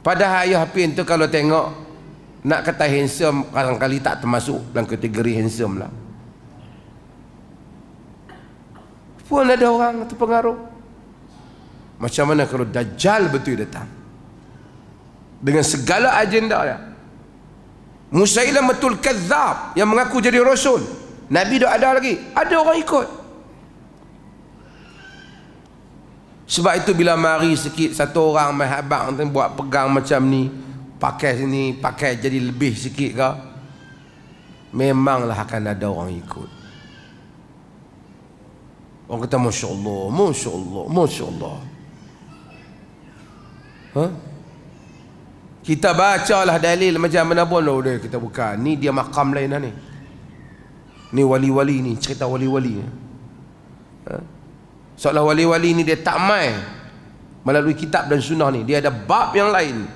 Padahal ayah pin tu kalau tengok, nak kata handsome, kadang-kadang tak termasuk dalam kategori handsome lah. Pun ada orang terpengaruh. Macam mana kalau Dajjal betul datang dengan segala agenda dia. Musailamatul Kadzdzab yang mengaku jadi rasul, Nabi dah ada lagi, ada orang ikut. Sebab itu bila mari sikit satu orang mahabak buat pegang macam ni, pakai sini, pakai jadi lebih sikit ke, memanglah akan ada orang ikut. Orang kata Masya Allah, Masya Allah, Masya Allah. Kita bacalah dalil macam mana pun, kita bukan. Ni dia makam lain lah ni. Ni wali-wali ni, cerita wali-wali ni. Seolah wali-wali ni dia tak mai melalui kitab dan sunnah ni. Dia ada bab yang lain.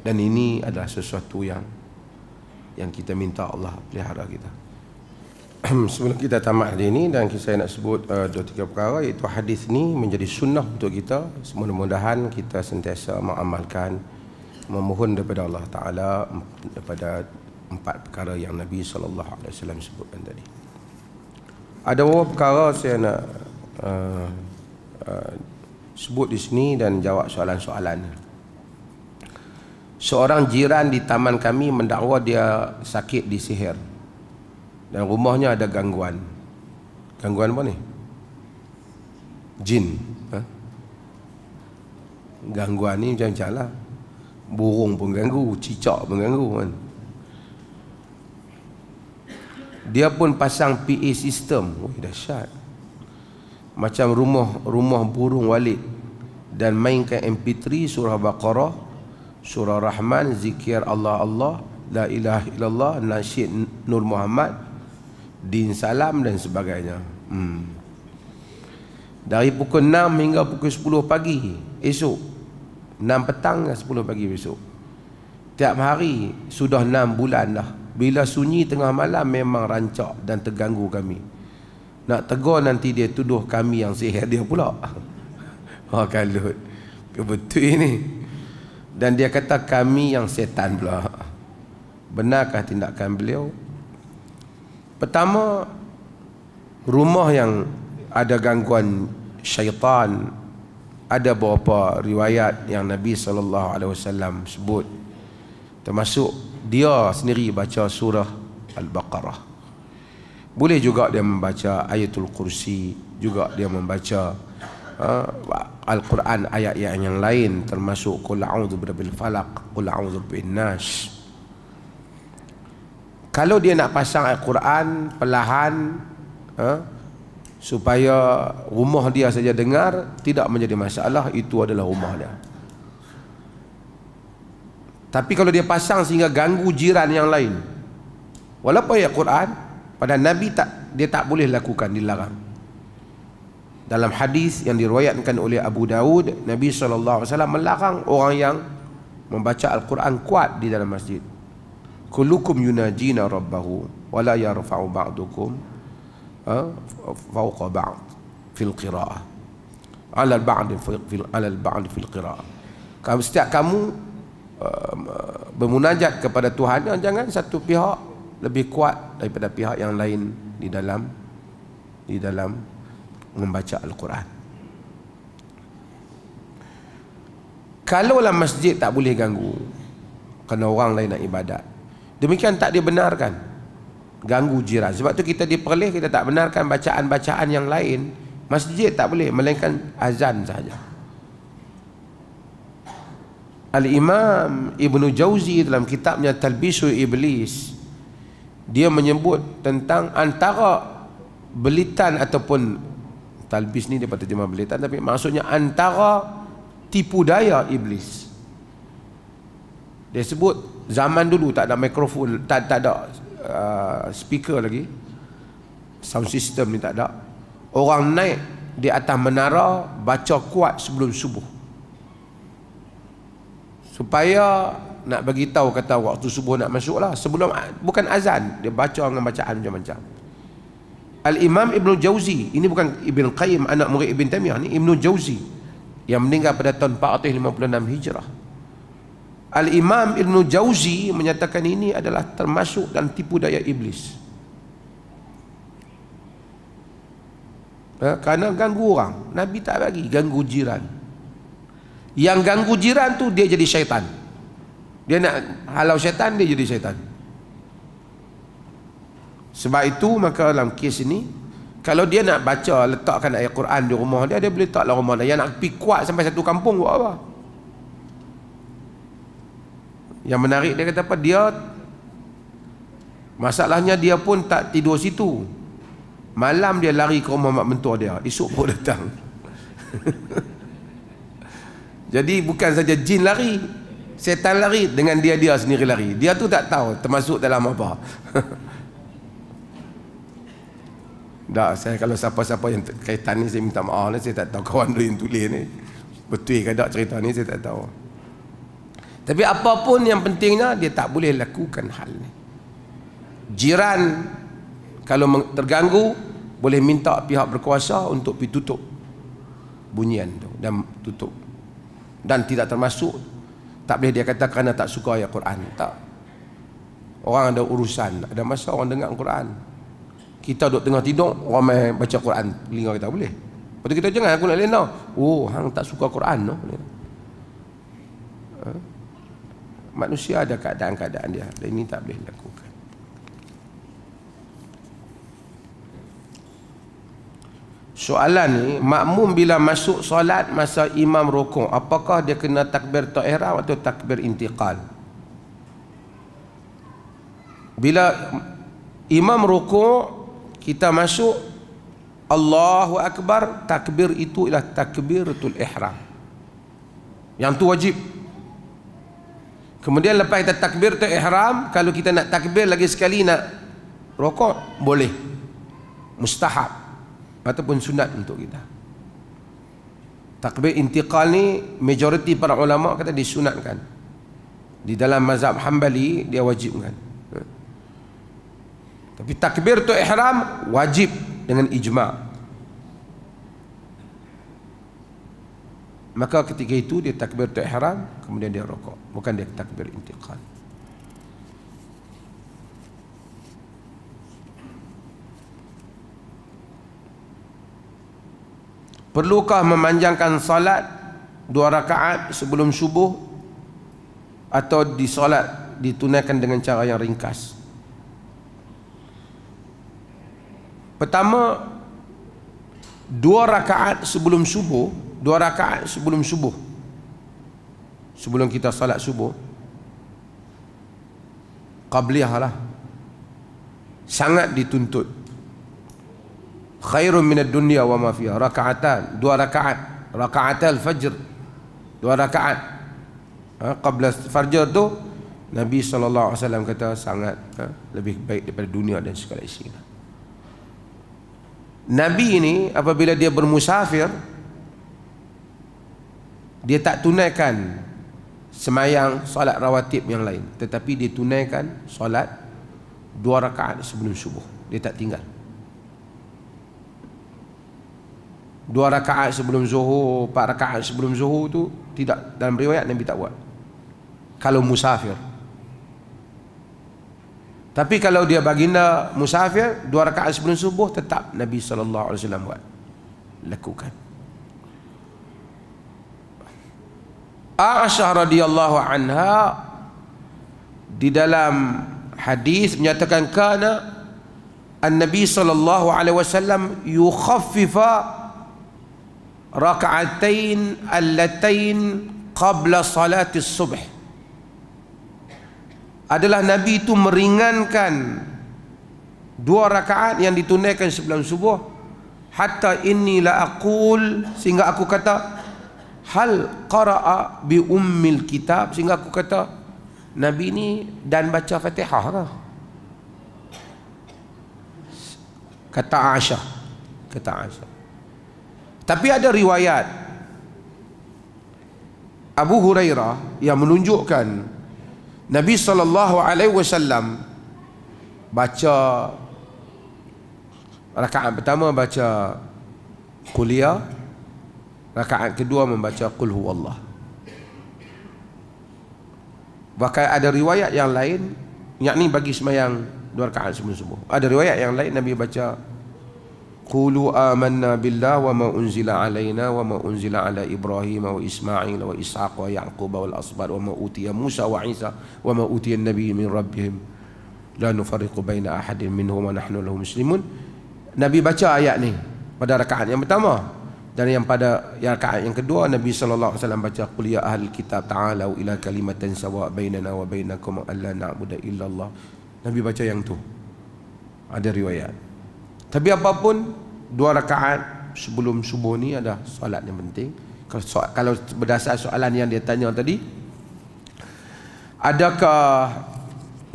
Dan ini adalah sesuatu yang kita minta Allah pelihara kita. Sebelum kita tamat hari ini, dan saya nak sebut 2-3 perkara, iaitu hadis ni menjadi sunnah untuk kita. Mudah-mudahan kita sentiasa mengamalkan, memohon daripada Allah Ta'ala daripada 4 perkara yang Nabi SAW sebutkan tadi. Ada beberapa perkara saya nak sebut di sini dan jawab soalan-soalan. Seorang jiran di taman kami mendakwa dia sakit di sihir dan rumahnya ada gangguan. Gangguan apa ni? Jin. Gangguan ni macam-macam lah. Burung pun ganggu, cicak pun ganggu kan. Dia pun pasang PA system. Dahsyat. Macam rumah burung Walid, dan mainkan MP3 surah Baqarah, surah Rahman, zikir Allah, la ilaha illallah, nasyid Nur Muhammad, din salam dan sebagainya. Dari pukul 6 hingga pukul 10 pagi esok, 6 petang dan 10 pagi besok. Tiap hari sudah 6 bulan dah. Bila sunyi tengah malam memang rancak dan terganggu kami. Nak tegur nanti dia tuduh kami yang sihir dia pula. Kalut. Betul ini. Dan dia kata kami yang setan pula. Benarkah tindakan beliau? Pertama, rumah yang ada gangguan syaitan, ada beberapa riwayat yang Nabi SAW sebut, termasuk dia sendiri baca surah Al-Baqarah. Boleh juga dia membaca ayatul kursi, juga dia membaca Al-Quran ayat yang lain, termasuk Qul a'udzu birabbil falaq, Qul a'udzu birabbin nas. Kalau dia nak pasang Al-Quran perlahan, supaya rumah dia saja dengar, tidak menjadi masalah, itu adalah rumah dia. Tapi kalau dia pasang sehingga ganggu jiran yang lain, walaupun ayat Quran, pada Nabi dia tak boleh lakukan, dilarang. Dalam hadis yang diriwayatkan oleh Abu Daud, Nabi SAW melarang orang yang membaca Al-Quran kuat di dalam masjid. Kullukum yunajina rabbahu wa la yarfa'u ba'dukum fawqa ba'd fil qira'ah, ala al-ba'd fil qira'ah. Kalau setiap kamu bermunajat kepada Tuhan, jangan satu pihak lebih kuat daripada pihak yang lain di dalam membaca Al-Quran. Kalaulah masjid tak boleh ganggu kerana orang lain nak ibadat, demikian tak dibenarkan ganggu jiran. Sebab tu kita diperleh, kita tak benarkan bacaan-bacaan yang lain. Masjid tak boleh, melainkan azan sahaja. Al-Imam Ibnu Jauzi dalam kitabnya Talbisul Iblis, dia menyebut tentang antara belitan ataupun talbis ni dia terjemah belitan, tapi maksudnya antara tipu daya iblis. Dia sebut zaman dulu tak ada mikrofon, tak ada speaker lagi, sound system ni tak ada. Orang naik di atas menara baca kuat sebelum subuh, supaya nak bagi tahu kata waktu subuh nak masuk lah. Sebelum, bukan azan, dia baca dengan bacaan macam-macam. Al-Imam Ibn Jauzi, ini bukan Ibn Qayyim anak murid Ibn Taimiyah, ni Ibn Jauzi yang meninggal pada tahun 456 Hijrah. Al-Imam Ibn Jauzi menyatakan ini adalah termasuk dalam tipu daya iblis. Kerana ganggu orang, Nabi tak bagi ganggu jiran. Yang ganggu jiran tu dia jadi syaitan. Dia nak halau syaitan, dia jadi syaitan. Sebab itu maka dalam kes ini, kalau dia nak baca, letakkan ayat Quran di rumah dia, dia boleh letak dalam rumah dia. Yang nak pergi kuat sampai satu kampung buat apa? Yang menarik dia kata apa? Dia, masalahnya dia pun tak tidur situ. Malam dia lari ke rumah mak mentua dia, esok pun datang. Jadi bukan saja jin lari, setan lari, dengan dia sendiri lari. Dia tu tak tahu termasuk dalam apa. Tak, saya kalau siapa-siapa yang kaitan ni saya minta maaf lah, saya tak tahu kawan dia yang tulis ni betul ke tak cerita ni, saya tak tahu. Tapi apapun yang pentingnya, dia tak boleh lakukan hal ni. Jiran kalau terganggu, boleh minta pihak berkuasa untuk pergi tutup bunyian tu dan tutup. Dan tidak termasuk, tak boleh dia kata kerana tak suka ayat Quran. Tak. Orang ada urusan, ada masa orang dengar Quran. Kita duduk tengah tidur, orang main baca Quran, telinga kita boleh. Lepas tu kita jangan aku nak lena. Oh, hang tak suka Quran no. Manusia ada keadaan-keadaan dia, dan ini tak boleh lakukan. Soalan ni, makmum bila masuk solat masa imam rukuk, apakah dia kena takbir ihram atau takbir intiqal? Bila imam rukuk, kita masuk Allahu Akbar, takbir itu ialah takbiratul ihram. Yang tu wajib. Kemudian lepas kita takbir tu ihram, kalau kita nak takbir lagi sekali nak rukuk, boleh. Mustahab ataupun sunat untuk kita. Takbir intiqal ni majoriti para ulama kata disunatkan. Di dalam mazhab Hambali dia wajibkan. Tapi takbir tu ihram wajib dengan ijma'. Maka ketika itu dia takbir tu ihram, kemudian dia rukuk, bukan dia takbir intiqal. Perlukah memanjangkan salat 2 rakaat sebelum subuh, atau di solat ditunaikan dengan cara yang ringkas? Pertama, 2 rakaat sebelum subuh, 2 rakaat sebelum subuh, sebelum kita salat subuh, qabliyah lah, sangat dituntut. Khairun minad dunya wa ma fiha, rakaatan, 2 rakaat, rakaatal fajr, 2 rakaat qabla fajr tu Nabi SAW kata sangat lebih baik daripada dunia dan segala isinya. Nabi ini apabila dia bermusafir, dia tak tunaikan semayang solat rawatib yang lain, tetapi dia tunaikan solat 2 rakaat sebelum subuh. Dia tak tinggal 2 rakaat sebelum zuhur, 4 rakaat sebelum zuhur tu tidak, dalam riwayat Nabi tak buat kalau musafir. Tapi kalau dia baginda musafir, 2 rakaat sebelum subuh tetap Nabi SAW buat, lakukan. Aisyah radhiyallahu anha di dalam hadis menyatakan kana an-nabi sallallahu alaihi wasallam yukhaffifa raka'atain allatain qabla salati subh. Adalah Nabi itu meringankan 2 rakaat yang ditunaikan sebelum subuh, hatta inni la aqul, sehingga aku kata hal qara'a bi ummil kitab, sehingga aku kata Nabi ini dan baca Fatihah ke? Kata Aisyah. Tapi ada riwayat Abu Hurairah yang menunjukkan Nabi SAW baca rakaat pertama baca Qul-ya, rakaat kedua membaca Qul huwallah. Bahkan ada riwayat yang lain, yakni bagi sembahyang 2 rakaat sebelum subuh, ada riwayat yang lain Nabi baca Qulu amanna billah wa ma unzila alaina wa ma unzila ala Ibrahim wa Ismail wa Ishaq wa Yaqub wal asbat wa ma utiya Musa wa Isa wa ma utiya an-nabiy min rabbihim la nufarriqu baina ahadin minhum wa nahnu lahu muslimun. Nabi baca ayat ni pada rakaat yang pertama, dan yang pada rakaat yang kedua Nabi sallallahu alaihi wasallam baca qul ya ahlul kitab ta'alu ila kalimatin sawa' bainana wa bainakum alla na'budu illallah. Nabi baca yang tu. Ada riwayat. Tapi apapun, 2 rakaat sebelum subuh ni ada solat yang penting. Kalau berdasar soalan yang dia tanya tadi, adakah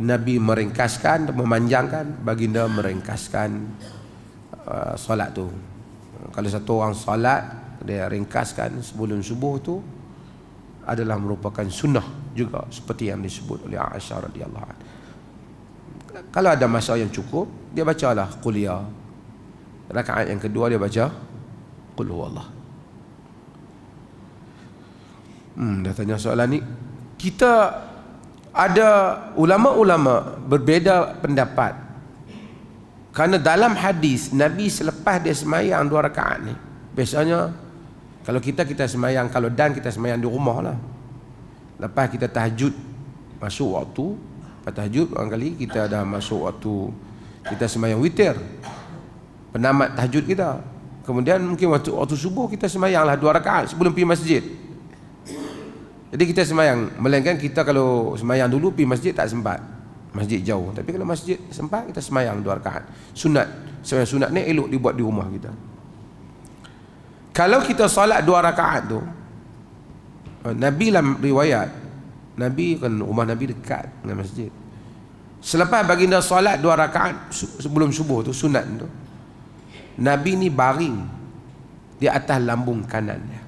Nabi meringkaskan, memanjangkan? Baginda meringkaskan solat tu. Kalau satu orang solat dia ringkaskan sebelum subuh tu, adalah merupakan sunnah juga, seperti yang disebut oleh Aisyah radhiyallahu anha. Kalau ada masa yang cukup, dia bacalah Qul-ya. Rakaat yang kedua dia baca Qul huwallah. Dah tanya soalan ni. Kita ada ulama-ulama berbeza pendapat, kerana dalam hadis Nabi selepas dia semayang 2 rakaat ni, biasanya kalau kita semayang, kalau kita semayang di rumah lah, lepas kita tahajud masuk waktu, lepas tahajud barangkali kita dah masuk waktu kita semayang witir, penamat tahajud kita, kemudian mungkin waktu subuh kita semayanglah 2 rakaat sebelum pergi masjid. Jadi kita semayang, melainkan kita kalau semayang dulu pergi masjid tak sempat, masjid jauh. Tapi kalau masjid sempat, kita semayang 2 rakaat sunat. Semayang sunat ni elok dibuat di rumah kita. Kalau kita solat 2 rakaat tu, Nabi dalam riwayat, Nabi kan rumah Nabi dekat dengan masjid. Selepas baginda solat 2 rakaat sebelum subuh tu, sunat tu, Nabi ni baring di atas lambung kanannya.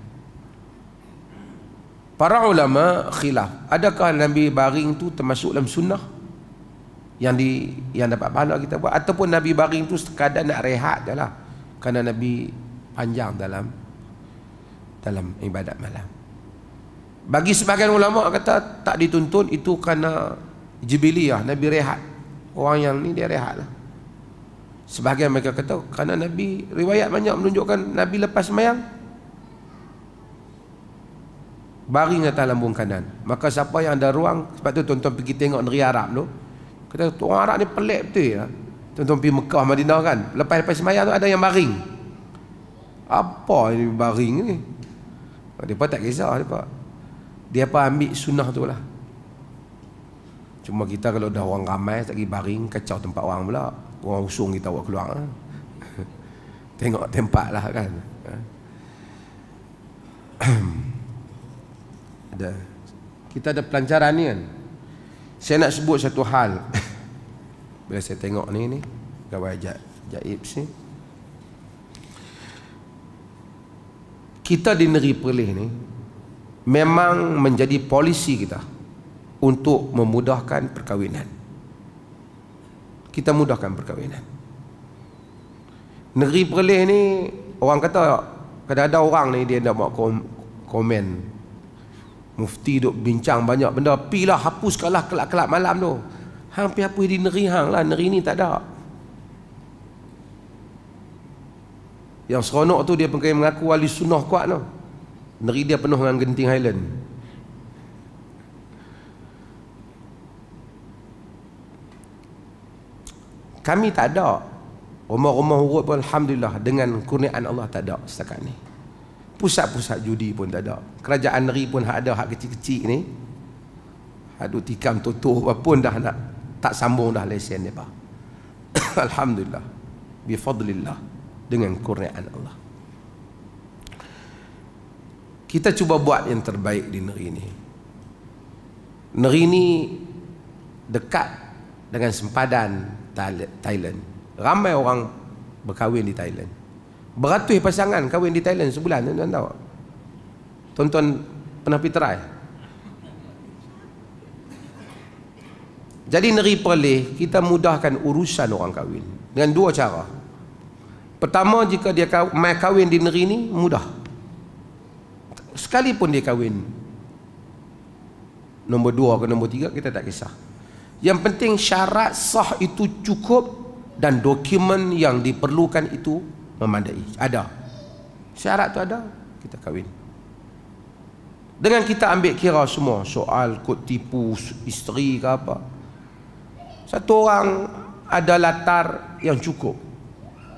Para ulama khilaf, adakah Nabi baring tu termasuk dalam sunnah yang dapat pahala kita buat, ataupun Nabi baring tu sekadar nak rehat je lah, kerana Nabi panjang dalam ibadat malam. Bagi sebahagian ulama kata tak dituntut, itu kerana jibiliyah, Nabi rehat. Orang yang ni dia rehat lah. Sebahagian mereka kata kerana Nabi, riwayat banyak menunjukkan Nabi lepas semayang baring atas lambung kanan. Maka siapa yang ada ruang, sebab tu tuan-tuan pergi tengok negeri Arab tu, kata orang Arab ni pelik betul ya. Tuan-tuan pergi Mekah, Madinah kan, lepas semayang tu ada yang baring. Apa ini baring ni? Dia pun tak kisah, dia pun ambil sunnah tu lah. Cuma kita kalau dah orang ramai tak pergi baring, kacau tempat orang pula. Orang usung kita buat keluar. Tengok tempat lah kan. Kita ada pelancaran ni kan. Saya nak sebut satu hal. Bila saya tengok ni kawan Jaib ni, kita di negeri Perlis ni memang menjadi polisi kita untuk memudahkan perkahwinan. Kita mudahkan perkahwinan. Negeri Perlis ni, orang kata kadang-kadang orang ni dia nak buat komen, mufti duk bincang banyak benda, pilah hapuskanlah kelab-kelab malam tu. Hang pi hapus di negeri hang lah, negeri ni tak ada. Yang seronok tu dia pakai mengaku wali sunnah kuat tu. Negeri dia penuh dengan genting Highland. Kami tak ada. Rumah-rumah urut pun alhamdulillah dengan kurniaan Allah tak ada setakat ni. Pusat-pusat judi pun tak ada. Kerajaan negeri pun ada hak kecil-kecil ni. Hak tikam tutup pun dah nak tak sambung dah lesen depa. Alhamdulillah. Bi fadlillah, dengan kurniaan Allah. Kita cuba buat yang terbaik di negeri ini. Negeri ini dekat dengan sempadan Thailand. Ramai orang berkahwin di Thailand. Beratus pasangan kahwin di Thailand sebulan, tuan-tuan tahu? Tuan-tuan pernah pergi try? Jadi negeri Perlis kita mudahkan urusan orang kahwin dengan dua cara. Pertama, jika dia mai kahwin di negeri ni mudah. Sekalipun dia kahwin nombor 2 ke nombor 3 kita tak kisah. Yang penting syarat sah itu cukup dan dokumen yang diperlukan itu memadai. Ada. Syarat tu ada, kita kahwin. Dengan kita ambil kira semua soal kod tipu isteri ke apa. Satu orang ada latar yang cukup,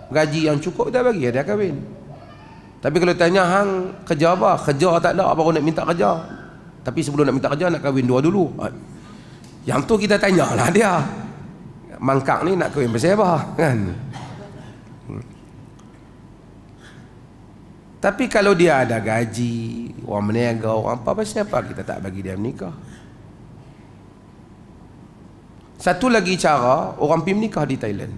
gaji yang cukup, dia bagi dia kahwin. Tapi kalau tanya hang kerja apa? Kerja tak ada, baru nak minta kerja. Tapi sebelum nak minta kerja nak kahwin dua dulu. Yang tu kita tanyalah dia. Mangkak ni nak kahwin pasal apa? Kan? Tapi kalau dia ada gaji, orang meniaga, orang apa, pasal apa kita tak bagi dia menikah? Satu lagi cara orang pergi menikah di Thailand.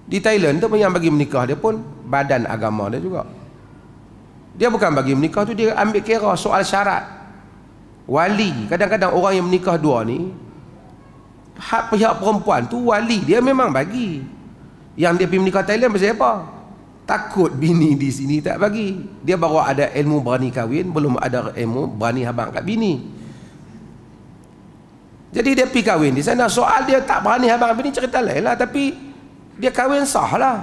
Di Thailand tu yang bagi menikah dia pun badan agama dia juga. Dia bukan bagi menikah tu, dia ambil kira soal syarat. Wali, kadang-kadang orang yang menikah dua ni, hak pihak perempuan tu wali dia memang bagi. Yang dia pergi menikah Thailand pasal apa? Takut bini di sini tak bagi. Dia baru ada ilmu berani kahwin, belum ada ilmu berani habang kat bini. Jadi dia pergi kahwin di sana. Soal dia tak berani habang bini cerita lain lah. Tapi dia kahwin sah lah.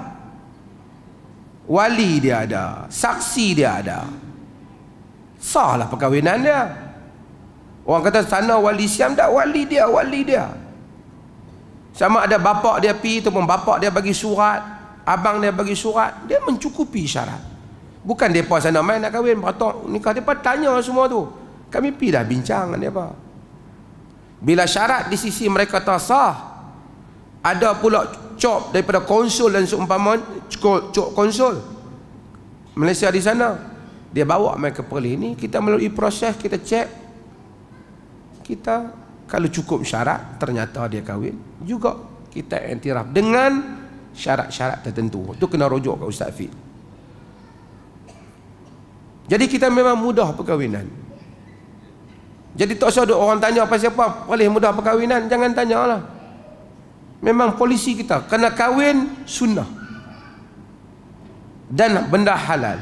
Wali dia ada, saksi dia ada, sah lah perkahwinan dia. Orang kata sana wali siam, tak, wali dia, wali dia. Sama ada bapak dia pergi ataupun bapak dia bagi surat, abang dia bagi surat, dia mencukupi syarat. Bukan mereka sana main nak kahwin, beratok nikah, mereka tanya semua tu. Kami pergi dah bincang dengan mereka. Bila syarat di sisi mereka tak sah, ada pula cop daripada konsul dan seumpama cop konsul Malaysia di sana, dia bawa mereka ke Perlis ni, kita melalui proses, kita cek, kita kalau cukup syarat ternyata dia kahwin juga, kita iktiraf dengan syarat-syarat tertentu. Itu kena rujuk ke Ustaz Fid. Jadi kita memang mudah perkahwinan. Jadi tak usah ada orang tanya pasal apa Perlis mudah perkahwinan, jangan tanyalah. Memang polisi kita kena kahwin sunnah dan benda halal.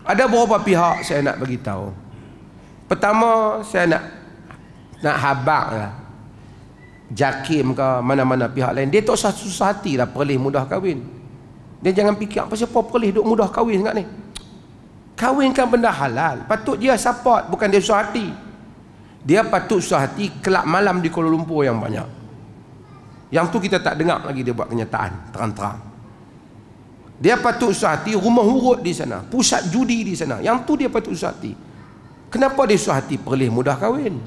Ada beberapa pihak saya nak bagi tahu. Pertama, saya nak habaq lah JAKIM ke mana-mana pihak lain, dia tak usah susah hati lah Perlis mudah kahwin. Dia jangan fikir pasal apa Perlis duk mudah kahwin sangat ni. Kahwinkan benda halal, patut dia support, bukan dia susah hati. Dia patut susah hati kelab malam di Kuala Lumpur yang banyak. Yang tu kita tak dengar lagi dia buat kenyataan terang-terang. Dia patut susah hati rumah urut di sana, pusat judi di sana. Yang tu dia patut susah hati. Kenapa dia susah hati Perlis mudah kahwin?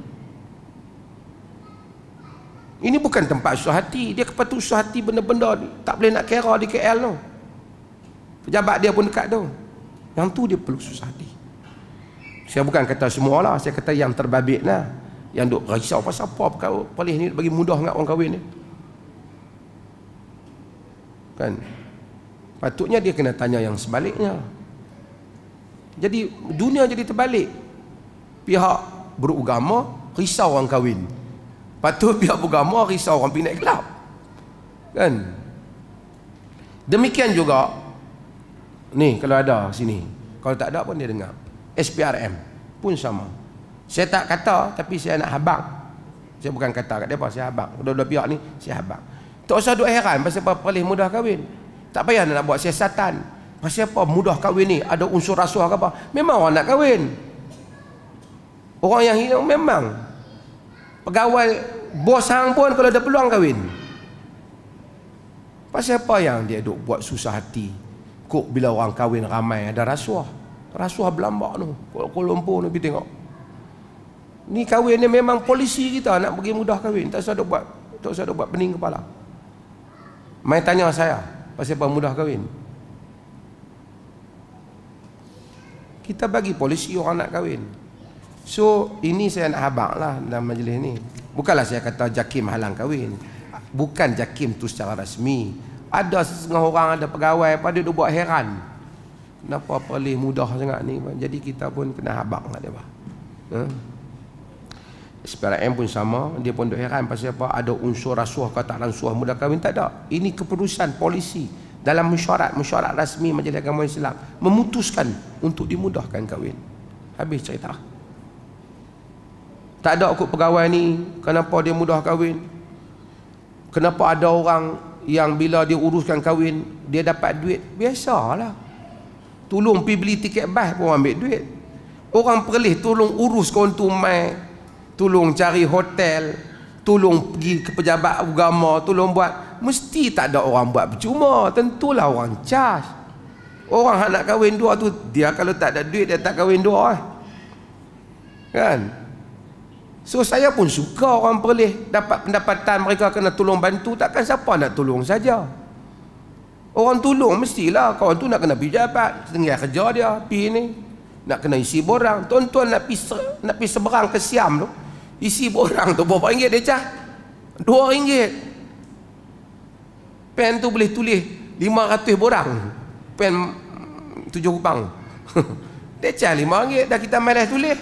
Ini bukan tempat susah hati. Dia patut susah hati benda-benda tak boleh nak kira di KL tu. Pejabat dia pun dekat tu. Yang tu dia perlu susah hati. Saya bukan kata semua lah, saya kata yang terbabit lah, yang duk risau pasal apa Perlis ni bagi mudah dengan orang kahwin ni. Kan? Patutnya dia kena tanya yang sebaliknya. Jadi dunia jadi terbalik. Pihak beragama risau orang kahwin. Patut pihak beragama risau orang pergi naik kelab. Kan? Demikian juga ni kalau ada sini. Kalau tak ada pun dia dengar. SPRM pun sama. Saya tak kata, tapi saya nak habaq. Saya bukan kata kat depa, saya habaq. Dua-dua pihak ni saya habaq. Tak usah duk heran pasal apa Perlis mudah kahwin. Tak payah nak buat siasatan. Pasal apa mudah kahwin ni ada unsur rasuah ke apa? Memang orang nak kahwin. Orang yang hidup memang. Pegawai bos hang pun kalau ada peluang kahwin. Pasal apa yang dia duk buat susah hati? Kok bila orang kahwin ramai ada rasuah. Rasuah berlambak tu. Kuala Lumpur tu pergi tengok. Ni kahwin ni memang polisi kita nak bagi mudah kahwin. Tak usah duk buat pening kepala. Mai tanya saya pasal apa mudah kahwin. Kita bagi polisi orang nak kahwin. So ini saya nak habaq lah dalam majlis ni. Bukanlah saya kata JAKIM halang kahwin. Bukan JAKIM tu secara rasmi. Ada setengah orang, ada pegawai pada dia buat heran. Kenapa boleh mudah sangat ni? Jadi kita pun kena habaq kat dia. SPRM pun sama, dia pun duk heran pasal apa? Ada unsur rasuah ke tak rasuah mudah kahwin, tak ada. Ini keputusan polisi dalam mesyuarat rasmi Majlis Agama Islam memutuskan untuk dimudahkan kahwin. Habis cerita. Tak ada kot pegawai ni kenapa dia mudah kahwin. Kenapa ada orang yang bila dia uruskan kahwin dia dapat duit? Biasalah. Tolong pergi beli tiket bas pun ambil duit. Orang Perlis tolong urus kontu mai, tolong cari hotel, tolong pergi ke pejabat agama, tolong buat. Mesti tak ada orang buat percuma. Tentulah orang cas. Orang nak kahwin dua tu, dia kalau tak ada duit dia tak kahwin dua. Kan? So saya pun suka orang Perlis dapat pendapatan, mereka kena tolong bantu. Takkan siapa nak tolong saja. Orang tolong mestilah. Kawan tu nak kena pergi jabat, setengah kerja dia pergi ni, nak kena isi borang. Tuan-tuan nak pergi seberang ke Siam tu, isi borang tu berapa ringgit dia cah? RM2. Pen tu boleh tulis 500 borang. Pen 7 kupang. Dia cah RM5, dah kita malas tulis.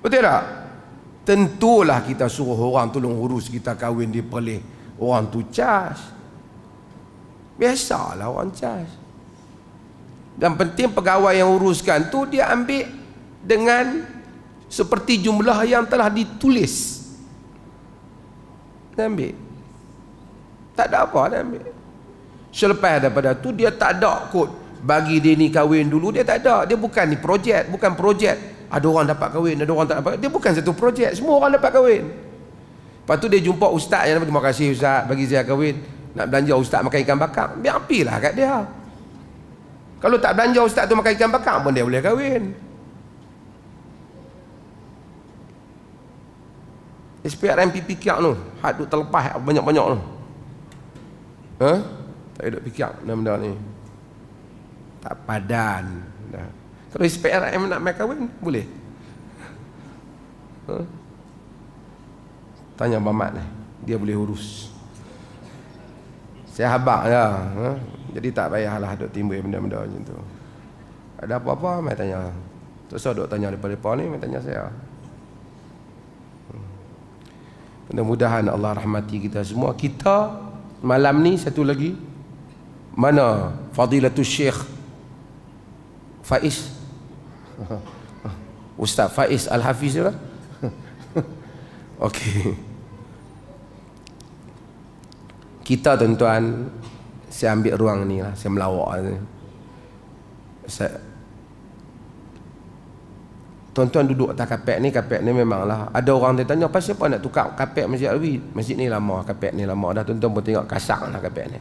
Betul tak? Tentulah kita suruh orang tolong urus kita kahwin di Perlis. Orang tu cas. Biasalah orang cas. Dan penting pegawai yang uruskan tu dia ambil dengan seperti jumlah yang telah ditulis. Dia ambil. Tak ada apa dia ambil. Selepas daripada tu dia tak ada kot bagi dia ni kahwin dulu, dia tak ada. Dia bukan ni projek, bukan projek. Ada orang dapat kahwin, ada orang tak dapat. Dia bukan satu projek, semua orang dapat kahwin. Lepas tu dia jumpa ustaz yang terima kasih ustaz bagi saya kahwin. Nak belanja ustaz makan ikan bakar, biar apilah kat dia. Kalau tak belanja ustaz tu makan ikan bakar pun dia boleh kahwin. SPRM fikir tu, had tu terlepas banyak-banyak tu. Tak ada fikir benda-benda ni. Tak padan. Dah. Kalau SPRM nak main kahwin, boleh. Tanya Mamat ni, dia boleh urus. Saya habaq je. Jadi tak payahlah duk timbul benda-benda macam tu. Ada apa-apa, mai tanya. Tak usah duk tanya depa-depa ni, mai tanya saya. Mudah-mudahan Allah rahmati kita semua. Kita malam ni satu lagi, mana Fadilatul Syekh Faiz, Ustaz Faiz Al-Hafiz lah. Okey. Kita tuan-tuan, saya ambil ruang ni lah, saya melawak ni. Tuan-tuan duduk atas kapek ni memanglah ada orang dia tanya pasal apa nak tukar kapek Masjid Alwi. Masjid ni lama, kapek ni lama dah, tuan-tuan pun tengok kasak lah kapek ni.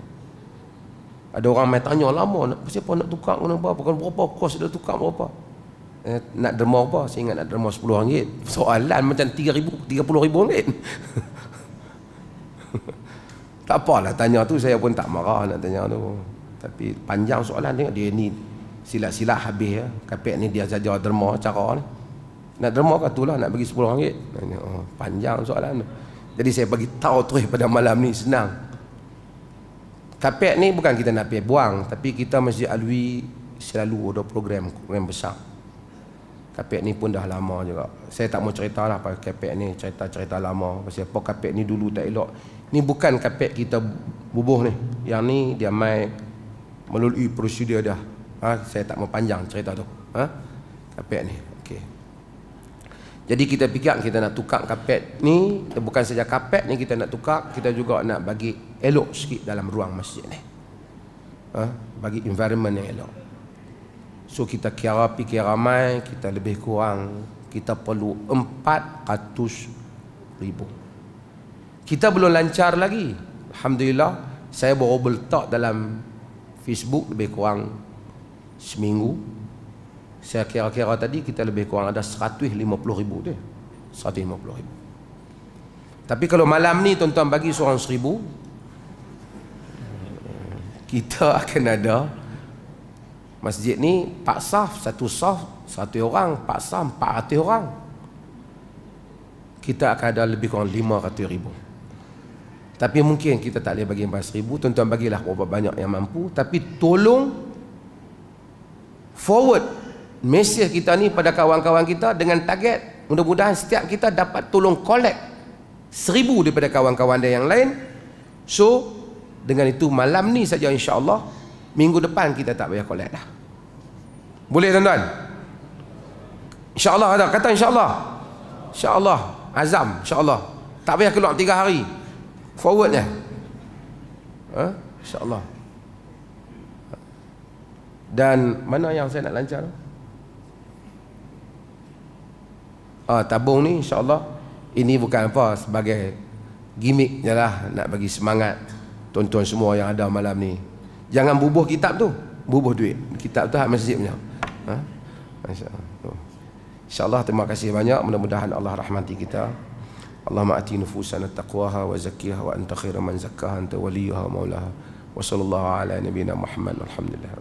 Ada orang mai tanya lama pasal apa nak tukar berapa kos dia tukar berapa. Nak derma apa? Saya ingat nak derma RM10. Soalan macam RM30,000. Tak apalah tanya tu, saya pun tak marah nak tanya tu. Tapi panjang soalan, tengok dia ni silat-silat habis ya. Kapek ni dia saja derma cara ni. Nak derma kat tu lah, nak bagi RM10. Panjang soalan tu. Jadi saya bagi tahu terus pada malam ni, senang. Kapek ni bukan kita nak pergi buang, tapi kita Masjid Alwi selalu ada program besar. Kapek ni pun dah lama juga. Saya tak mau cerita lah pasal kapek ni, cerita lama. Pasal apa kapek ni dulu tak elok. Ni bukan kapek kita bubuh ni. Yang ni dia mai melalui prosedur dah. Saya tak mau panjang cerita tu. Kapek ni. Okey. Jadi kita fikir kita nak tukar kapek ni, bukan saja kapek ni kita nak tukar, kita juga nak bagi elok sikit dalam ruang masjid ni. Bagi environment yang elok. So kita kira fikir ramai, kita lebih kurang kita perlu 400,000. Kita belum lancar lagi. Alhamdulillah, saya baru letak dalam Facebook lebih kurang seminggu. Saya kira-kira tadi kita lebih kurang ada 150,000 dia. 150,000. Tapi kalau malam ni tuan-tuan bagi seorang 1,000, kita akan ada masjid ni 4 saf, 1 saf 1 orang, 4 saf 400 orang. Kita akan ada lebih kurang 500,000. Tapi mungkin kita tak boleh bagi 14,000. Tuan-tuan bagilah berapa banyak yang mampu. Tapi tolong forward mesej kita ni pada kawan-kawan kita dengan target mudah-mudahan setiap kita dapat tolong collect 1,000 daripada kawan-kawan dia yang lain. So dengan itu malam ni saja insya-Allah, minggu depan kita tak payah collect dah. Boleh tuan-tuan? Insya-Allah kata insya-Allah. Insya-Allah, azam insya-Allah. Tak payah keluar 3 hari. Forwardnya. Insya-Allah. Dan mana yang saya nak lancar? Tabung ni insya-Allah ini bukan apa, sebagai gimmick je lah, nak bagi semangat tuan-tuan semua yang ada malam ni. Jangan bubuh kitab tu, bubuh duit. Kitab tu hak masjid punya. InsyaAllah terima kasih banyak. Mudah-mudahan Allah rahmati kita. Allahumma ati nufusana taqwaha wa zakkiha wa anta khairu man zakkaha anta waliyuha wa maulaha. Wa sallallahu ala nabiyyina Muhammad walhamdulillah.